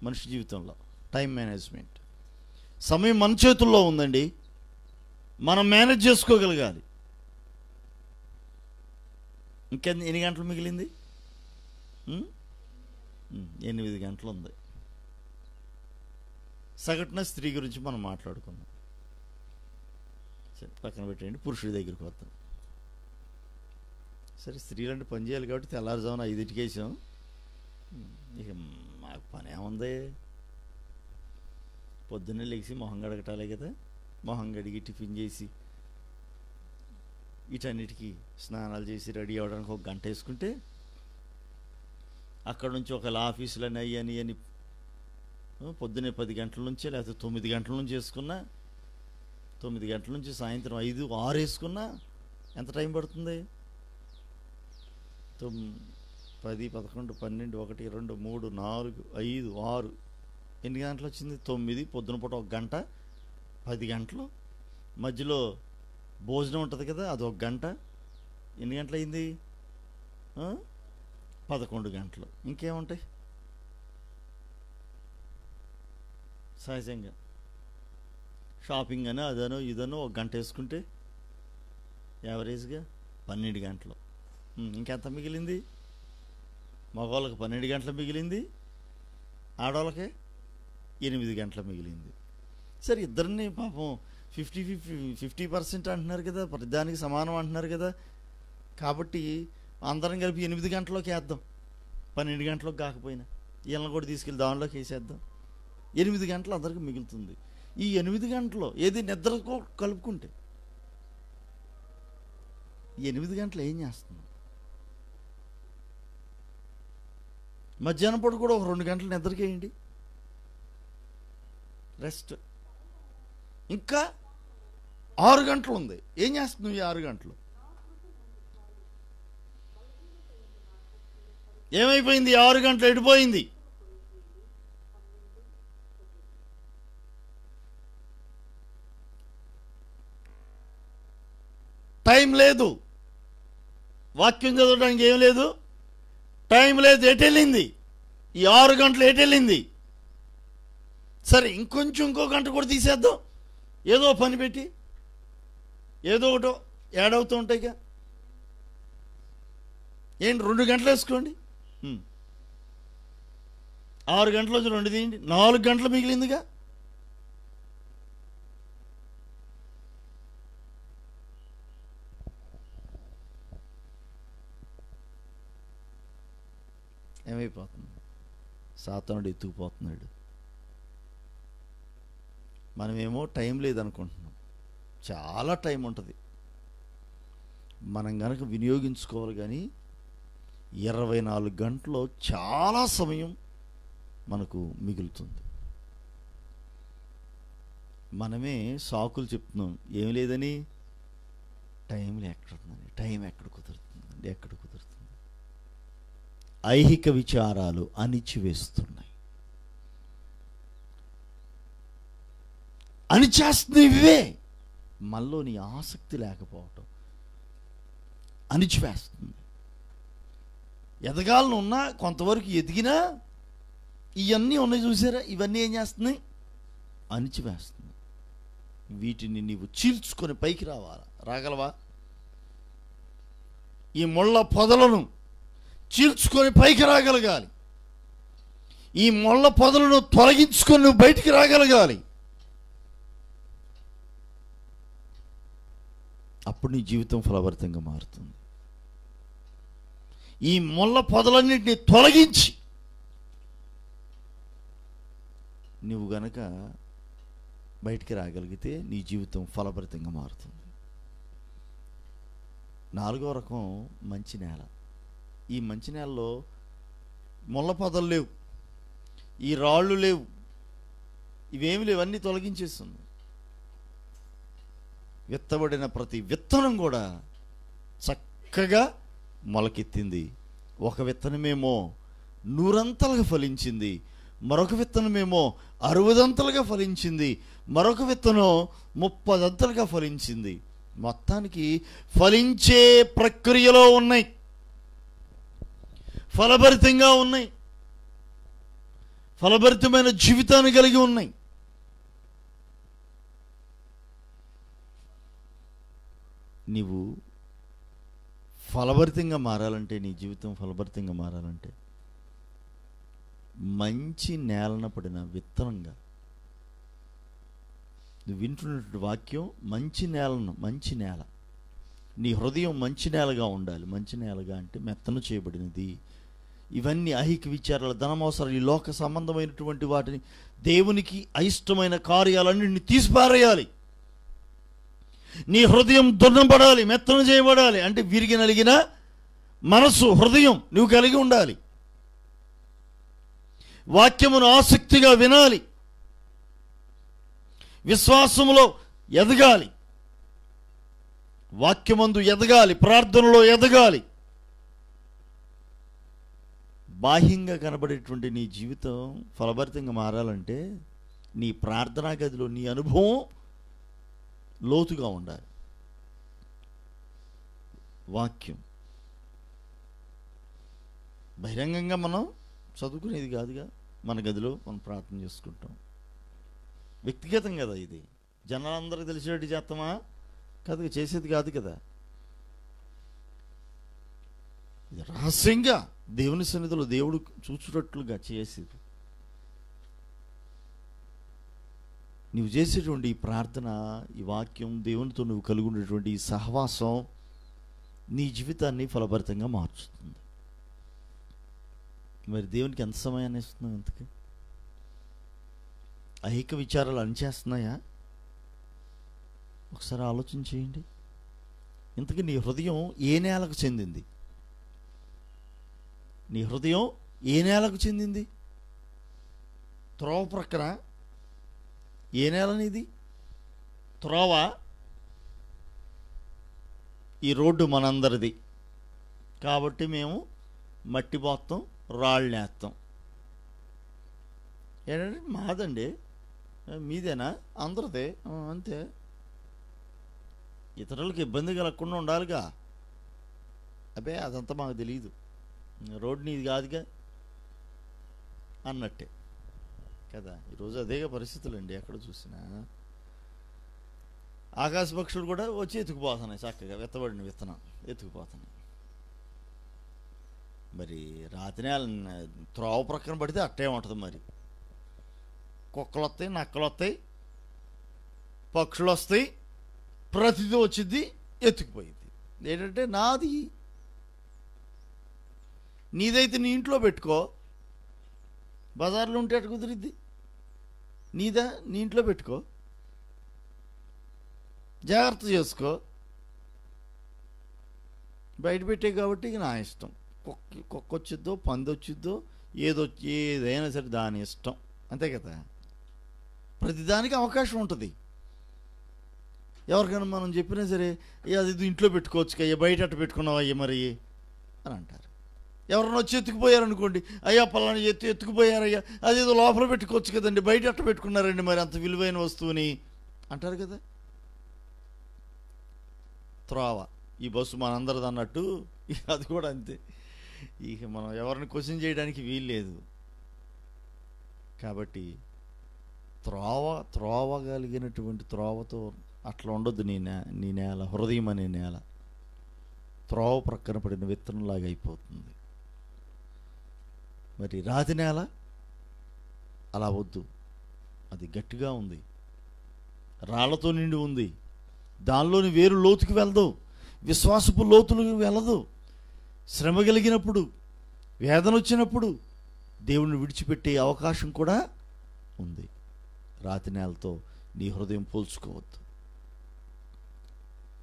S1: మనిషి జీవితంలో. Time management. సమయం మన చేతుల్లో ఉందండి, మనం మేనేజ్ చేసుకోగలగాలి. ఎన్ని గంటలు మిగిలింది? ఉం? 8 గంటలు ఉంది. సగటున స్త్రీ గురించి మనం మాట్లాడుకుందాం. సరే పక్కన పెట్టండి, పురుషుడి దగ్గరికి వద్దాం. సరే స్త్రీలు అంటే పని చేయాలి కాబట్టి తెల్లారుజామున 5ంటికి వేసాం. ఇక మాకు పని ఏముంది, పొద్దున్నే లేచి మొహం గడగటాలే కదా. మొహం గడిగి టిఫిన్ చేసి వీటన్నిటికీ స్నానాలు చేసి రెడీ అవ్వడానికి 1 గంట వేసుకుంటే, అక్కడ నుంచి ఒకవేళ ఆఫీసులని అని పొద్దున్నే 10 గంటల నుంచే లేకపోతే 9 గంటల నుంచి వేసుకున్నా, 9 గంటల నుంచి సాయంత్రం 5, 6 వేసుకున్నా ఎంత టైం పడుతుంది? 9, 10, 11, 12, 1, 2, 3, 4, 5, 6 ఎన్ని గంటలు వచ్చింది? 9. పొద్దున పూట 1 గంట, 10 గంటలు. మధ్యలో భోజనం ఉంటుంది కదా, అది 1 గంట. ఎన్ని గంటలు అయింది? 11 గంటలు. ఇంకేముంటాయి సహజంగా? షాపింగ్ అని అదనో ఇదనో 1 గంట వేసుకుంటే యావరేజ్గా 12 గంటలు. ఇంకెంత మిగిలింది? మగవాళ్ళకి 12 గంటలు మిగిలింది, ఆడవాళ్ళకి 8 గంటలు మిగిలింది. సరే ఇద్దరిని పాపం 50% అంటున్నారు కదా, ప్రతిదానికి సమానం అంటున్నారు కదా. కాబట్టి అందరం కలిపి 8 గంటల్లోకి వేద్దాం, 12 గంటలకు కాకపోయినా వీళ్ళని కూడా తీసుకెళ్ళి దానిలోకి వేసేద్దాం. 8 గంటలు అందరికి మిగులుతుంది. ఈ 8 గంటలు ఏది నిద్రకు కలుపుకుంటే ఈ 8 గంటలు ఏం చేస్తున్నాం? మధ్యాహ్నం పూట కూడా 2 గంటలు నిద్రకేయండి, రెస్ట్. ఇంకా 6 గంటలు ఉంది. ఏం చేస్తున్నావు ఈ 6 గంటలు? ఏమైపోయింది? 6 గంటలు ఎడిపోయింది? టైం లేదు, వాక్యం చదవడానికి ఏం లేదు, టైం లేదు. ఎటెళ్ళింది ఈ 6 గంటలు? ఎటెళ్ళింది? సరే ఇంకో గంట కూడా తీసేద్దాం, ఏదో పని పెట్టి ఏదో ఒకటో యాడ్ అవుతూ ఉంటాయిగా. ఏంటి 2 గంటలు వేసుకోండి, 6 గంటల నుంచి 2 తీయండి, 4 గంటలు మిగిలిందిగా. ఏమైపోతుంది? సాతానుడు ఎత్తుకుపోతున్నాడు. మనమేమో టైం లేదనుకుంటున్నాం, చాలా టైం ఉంటుంది. మనం కనుక వినియోగించుకోవాలి. కానీ 24 గంటల్లో చాలా సమయం మనకు మిగులుతుంది. మనమే సాకులు చెప్తున్నాం, ఏం లేదని. టైంలో ఎక్కడుందండి, టైం ఎక్కడ కుదురుతుందండి, ఎక్కడ కుదురుతుంది? ఐహిక విచారాలు అణిచివేస్తున్నాయి. అణిచేస్తుంది ఇవే. మనలోని ఆసక్తి లేకపోవటం అణిచివేస్తుంది. ఎదగాలను ఉన్నా కొంతవరకు ఎదిగినా ఇవన్నీ ఉన్నాయి చూసారా, ఇవన్నీ ఏం చేస్తున్నాయి? అణిచివేస్తుంది. వీటిని నీవు చీల్చుకొని పైకి రాగలవా? ఈ ముళ్ళ పొదలను చీల్చుకొని పైకి రాగలగాలి. ఈ ముళ్ళ పొదలను తొలగించుకొని నువ్వు బయటికి రాగలగాలి. అప్పుడు నీ జీవితం ఫలభరితంగా మారుతుంది. ఈ ముళ్ళ పొదలన్నింటినీ తొలగించి నువ్వు గనక బయటికి రాగలిగితే నీ జీవితం ఫలభరితంగా మారుతుంది. 4వ రకం మంచి నేల. ఈ మంచి నేలలో ముళ్ళ పొదలు లేవు, ఈ రాళ్ళు లేవు, ఇవేమి లేవు, అన్నీ తొలగించేస్తుంది. విత్తబడిన ప్రతి విత్తనం కూడా చక్కగా మొలకెత్తింది. ఒక విత్తనమేమో 100 ఫలించింది, మరొక విత్తనమేమో 60 ఫలించింది, మరొక విత్తనం 30 ఫలించింది. మొత్తానికి ఫలించే ప్రక్రియలో ఉన్నాయి, ఫలభరితంగా ఉన్నాయి, ఫలభరితమైన జీవితాన్ని కలిగి ఉన్నాయి. నీవు ఫలభరితంగా మారాలంటే, నీ జీవితం ఫలభరితంగా మారాలంటే మంచి నేలన పడిన విత్తనంగా. నువ్వు వింటున్నటువంటి వాక్యం మంచి నేల. నీ హృదయం మంచి నేలగా ఉండాలి. మంచి నేలగా అంటే మెత్తన చేయబడినది. ఇవన్నీ ఐహిక విచారాలు, ధనమవసరాలు, ఈ లోక సంబంధమైనటువంటి వాటిని, దేవునికి అయిష్టమైన కార్యాలన్నింటినీ తీసిపారేయాలి. నీ హృదయం దున్నబడాలి, మెత్తన చేయబడాలి. అంటే విరిగి నలిగిన మనసు, హృదయం నువ్వు కలిగి ఉండాలి. వాక్యమును ఆసక్తిగా వినాలి, విశ్వాసములో ఎదగాలి, వాక్యమందు ఎదగాలి, ప్రార్థనలో ఎదగాలి. బాహ్యంగా కనబడేటువంటి నీ జీవితం ఫలభరితంగా మారాలంటే నీ ప్రార్థనా గదిలో నీ అనుభవం లోతుగా ఉండాలి. వాక్యం బహిరంగంగా మనం చదువుకునేది కాదుగా. మన గదిలో మనం ప్రార్థన చేసుకుంటాం. వ్యక్తిగతం కదా ఇది. జనాలందరికీ తెలిసేటి చేస్తామా కాదు, చేసేది కాదు కదా. ఇది రహస్యంగా దేవుని సన్నిధిలో దేవుడు చూచుటట్లుగా చేసేది. నువ్వు చేసేటువంటి ఈ ప్రార్థన, ఈ వాక్యం, దేవునితో నువ్వు కలిగి ఉండేటువంటి ఈ సహవాసం నీ జీవితాన్ని ఫలభరితంగా మార్చుతుంది. మరి దేవునికి ఎంత సమయాన్ని ఇస్తున్నావు? ఇంతకీ ఐహిక విచారాలు అనిచేస్తున్నాయా? ఒకసారి ఆలోచన చేయండి. ఇంతకీ నీ హృదయం ఏ నేలకు చెందింది? నీ హృదయం ఏ నేలకు చెందింది? త్రోవ ప్రక్కన ఏ నేలనిది? త్రోవ, ఈ రోడ్డు మనందరిది కాబట్టి మేము మట్టి పోస్తాం, రాళ్ళు వేస్తాం. ఏంటంటే మాదండి, మీదేనా? అందరిదే, అంతే. ఇతరులకు ఇబ్బంది కలగకుండా ఉండాలిగా. అబ్బే అదంతా మాకు తెలియదు, రోడ్డు నీది కాదుగా అన్నట్టే కదా. ఈరోజు అదేగా పరిస్థితులు అండి. ఎక్కడ చూసినా ఆకాశ పక్షులు కూడా వచ్చి ఎత్తుకుపోతున్నాయి, చక్కగా విత్తబడిన విత్తనం ఎత్తుకుపోతున్నాయి. మరి రాత్రి త్రోవ ప్రక్కన పడితే అట్టే ఉంటుంది. మరి కుక్కలు వస్తాయి, నక్కలు వస్తాయి, పక్షులు వస్తాయి, ప్రతిదీ వచ్చింది, ఎత్తుకుపోయింది. ఏంటంటే నాది. నీదైతే నీ ఇంట్లో పెట్టుకో, బజార్లో ఉంటే అటు కుదిరిద్ది. నీదా నీ ఇంట్లో పెట్టుకో, జాగ్రత్త చేసుకో. బయట పెట్టే కాబట్టి ఇక నా ఇష్టం. కుక్క వచ్చిద్దో, పంది వచ్చిద్దో, ఏదైనా సరే దాని ఇష్టం, అంతే కదా. ప్రతిదానికి అవకాశం ఉంటుంది. ఎవరికైనా మనం చెప్పినా సరే, అది ఇంట్లో పెట్టుకోవచ్చు అయ్యా, బయట అట్టు పెట్టుకున్నావు అయ్యా మరి అని అంటారు. ఎవరన్నా వచ్చి ఎత్తుకుపోయారనుకోండి, అయ్యా పలానా ఎత్తుకుపోయారయ్యా, అదేదో లోపల పెట్టుకోవచ్చు కదండి, బయట అట్ట పెట్టుకున్నారండి మరి అంత విలువైన వస్తువుని అంటారు కదా. త్రోవ, ఈ బస్సు మనందరిది అన్నట్టు అది కూడా అంతే. ఇక మనం ఎవరిని క్వశ్చన్ చేయడానికి వీలు లేదు. కాబట్టి త్రోవ కలిగినటువంటి త్రోవతో అట్లా ఉండొద్దు నీ నేల. హృదయం అనే నేల త్రోవ ప్రక్కన పడిన విత్తనంలాగా అయిపోతుంది. మరి రాతి నేల అలా వద్దు. అది గట్టిగా ఉంది, రాళ్లతో నిండి ఉంది. దానిలోని వేరు లోతుకి వెళ్దు, విశ్వాసపు లోతులకు వెళ్ళదు. శ్రమ కలిగినప్పుడు, వేదన వచ్చినప్పుడు దేవుణ్ణి విడిచిపెట్టే అవకాశం కూడా ఉంది. రాతి నేలతో నీ హృదయం పోల్చుకోవద్దు.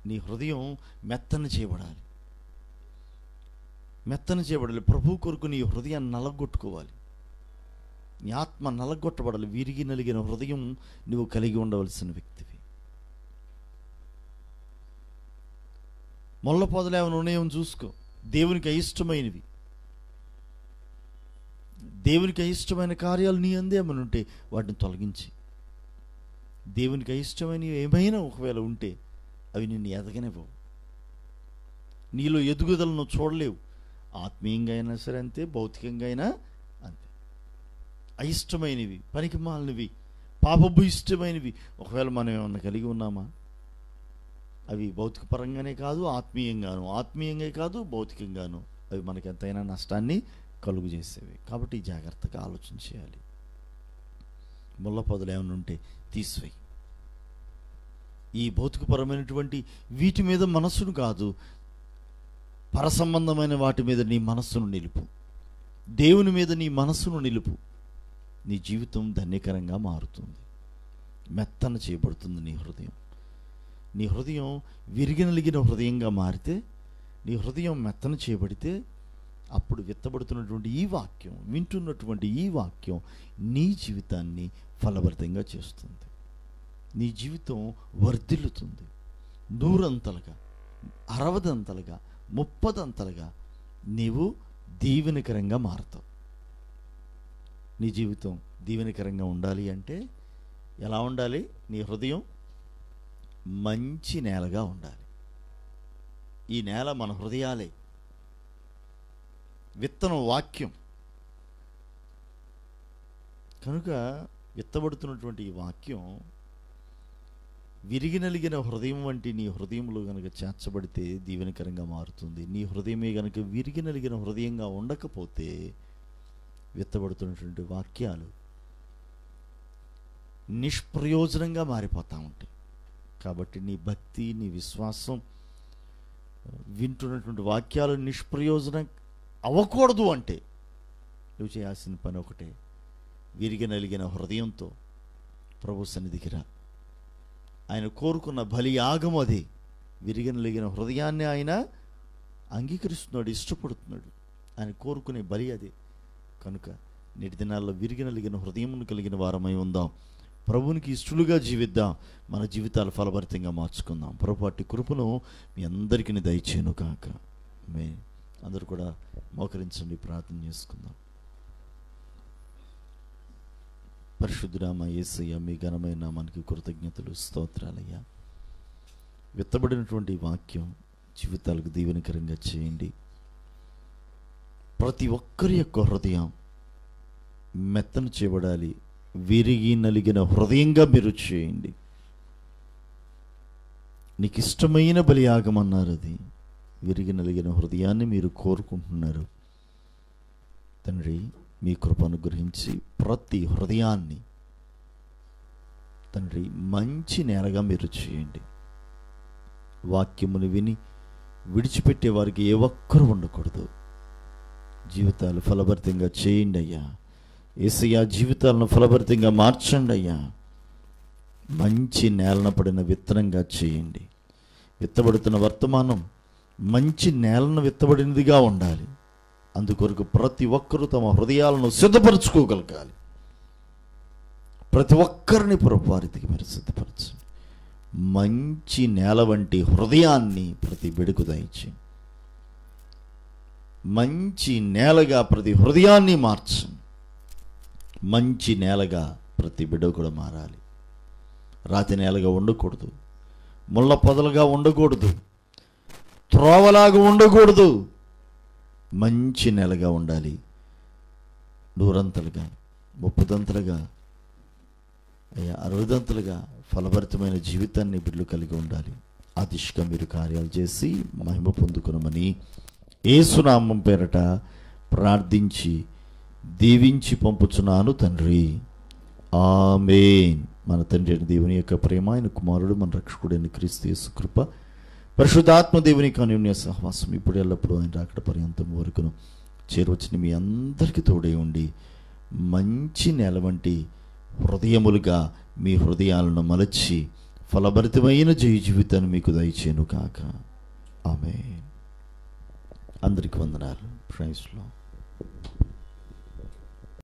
S1: నీ హృదయం మెత్తన చేయబడాలి, మెత్తన చేయబడాలి. ప్రభు కొరకు నీ హృదయాన్ని నలగొట్టుకోవాలి, నీ ఆత్మ నలగొట్టబడాలి. విరిగి నలిగిన హృదయం నువ్వు కలిగి ఉండవలసిన వ్యక్తివి. మొల్ల పొదలేమని ఉన్నాయేమో చూసుకో. దేవునికి అయిష్టమైనవి, దేవునికి అయిష్టమైన కార్యాలు నీ అందేమని ఉంటే వాటిని తొలగించి, దేవునికి అయిష్టమైనవి ఏమైనా ఒకవేళ ఉంటే అవి నిన్ను ఎదగనివ్వవు. నీలో ఎదుగుదలను చూడలేవు. ఆత్మీయంగా అయినా సరే అంతే, భౌతికంగా అయినా అంతే. అయిష్టమైనవి, పనికి మాలినవి, పాపపు ఇష్టమైనవి ఒకవేళ మనం ఏమన్నా కలిగి ఉన్నామా, అవి భౌతిక పరంగానే కాదు, ఆత్మీయంగాను, ఆత్మీయంగా కాదు, భౌతికంగాను అవి మనకి ఎంతైనా నష్టాన్ని కలుగు చేసేవి. కాబట్టి జాగ్రత్తగా ఆలోచన చేయాలి. ముళ్ళ పొదలు ఏమైనా ఉంటే తీసివేయి. ఈ భౌతికపరమైనటువంటి వీటి మీద మనస్సును కాదు, పరసంబంధమైన వాటి మీద నీ మనస్సును నిలుపు. దేవుని మీద నీ మనస్సును నిలుపు. నీ జీవితం ధన్యకరంగా మారుతుంది. మెత్తన చేయబడుతుంది నీ హృదయం. నీ హృదయం విరిగినలిగిన హృదయంగా మారితే, నీ హృదయం మెత్తన చేయబడితే, అప్పుడు విత్తబడుతున్నటువంటి ఈ వాక్యం, వింటున్నటువంటి ఈ వాక్యం నీ జీవితాన్ని ఫలభరితంగా చేస్తుంది. నీ జీవితం వర్ధిల్లుతుంది. 100 అంతలుగా, 60 అంతలుగా, 30 అంతలుగా నీవు దీవెనకరంగా మారుతావు. నీ జీవితం దీవెనకరంగా ఉండాలి అంటే ఎలా ఉండాలి? నీ హృదయం మంచి నేలగా ఉండాలి. ఈ నేల మన హృదయాలే. విత్తనం వాక్యం. కనుక విత్తబడుతున్నటువంటి ఈ వాక్యం విరిగినలిగిన హృదయం వంటి నీ హృదయంలో కనుక చేర్చబడితే దీవెనకరంగా మారుతుంది. నీ హృదయమే కనుక విరిగినలిగిన హృదయంగా ఉండకపోతే విత్తబడుతున్నటువంటి వాక్యాలు నిష్ప్రయోజనంగా మారిపోతూ ఉంటాయి. కాబట్టి నీ భక్తి, నీ విశ్వాసం, వింటున్నటువంటి వాక్యాలు నిష్ప్రయోజనం అవ్వకూడదు అంటే నువ్వు చేయాల్సిన పని ఒకటే, విరిగినలిగిన హృదయంతో ప్రభు సన్నిధికి రా. ఆయన కోరుకున్న బలి యాగం అది. విరిగినలిగిన హృదయాన్ని ఆయన అంగీకరిస్తున్నాడు, ఇష్టపడుతున్నాడు. ఆయన కోరుకునే బలి అది. కనుక నేటి దినాల్లో విరిగినలిగిన హృదయమును కలిగిన వారమై ఉందాం. ప్రభునికి ఇష్టలుగా జీవిద్దాం. మన జీవితాలు ఫలభరితంగా మార్చుకుందాం. ప్రభు అట్టి కృపను మీ అందరికీ దయచేయను కాక. అందరూ కూడా మోకరించండి, ప్రార్థన చేసుకుందాం. పరిశుద్ధురామ యేసయ్య, మీ ఘనమైన నామానికి కృతజ్ఞతలు, స్తోత్రాలయ్యా. విత్తబడినటువంటి వాక్యం జీవితాలకు దీవెనకరంగా చేయండి. ప్రతి ఒక్కరి యొక్క హృదయం మెత్తన చేయబడాలి. విరిగి నలిగిన హృదయంగా మీరు చేయండి. నీకు ఇష్టమైన బలియాగం అన్నారు. అది విరిగి నలిగిన హృదయాన్ని మీరు కోరుకుంటున్నారు. తండ్రి, మీ కృప అనుగ్రహించి ప్రతి హృదయాన్ని తండ్రి మంచి నేలగా మీరు చేయండి. వాక్యమును విని విడిచిపెట్టే వారికి ఏ ఒక్కరు ఉండకూడదు. జీవితాలు ఫలభరితంగా చేయండి అయ్యా. యేసయ్యా, జీవితాలను ఫలభరితంగా మార్చండి అయ్యా. మంచి నేలన పడిన విత్తనంగా చేయండి. విత్తబడుతున్న వర్తమానం మంచి నేలను విత్తబడినదిగా ఉండాలి. అందుకొరకు ప్రతి ఒక్కరూ తమ హృదయాలను సిద్ధపరచుకోగలగాలి. ప్రతి ఒక్కరిని ప్రభువారికి మీరు సిద్ధపరచండి. మంచి నేల వంటి హృదయాన్ని ప్రతి బిడ్డకు దయచేయండి. మంచి నేలగా ప్రతి హృదయాన్ని మార్చండి. మంచి నేలగా ప్రతి బిడ్డ కూడా మారాలి. రాతి నేలగా ఉండకూడదు. ముళ్ళ పొదలుగా ఉండకూడదు. త్రోవలాగా ఉండకూడదు. మంచి నెలగా ఉండాలి. 100 అంతలుగా, 30 అంతలుగా, 60 అంతలుగా ఫలభరితమైన జీవితాన్ని బిడ్డలు కలిగి ఉండాలి. ఆ దిశగా మీరు కార్యాలు చేసి మహిమ పొందుకునమని యేసునామం పేరట ప్రార్థించి దీవించి పంపుచున్నాను తండ్రి. ఆమేన్. మన తండ్రి దేవుని యొక్క ప్రేమ, ఆయన కుమారుడు మన రక్షకుడైన క్రీస్తు యేసు కృప, పరిశుద్ధాత్మ దేవుని అన్యోన్య సహవాసం ఇప్పుడు ఎల్లప్పుడూ ఆయన రాకడ పర్యంతం వరకును చేరవచ్చిన మీ అందరికీ తోడై ఉండి మంచి నేల వంటి హృదయములుగా మీ హృదయాలను మలచి ఫలభరితమైన జీవితాన్ని మీకు దయచేయను కాక. ఆమేన్. అందరికి వందనాలు. Praise lord.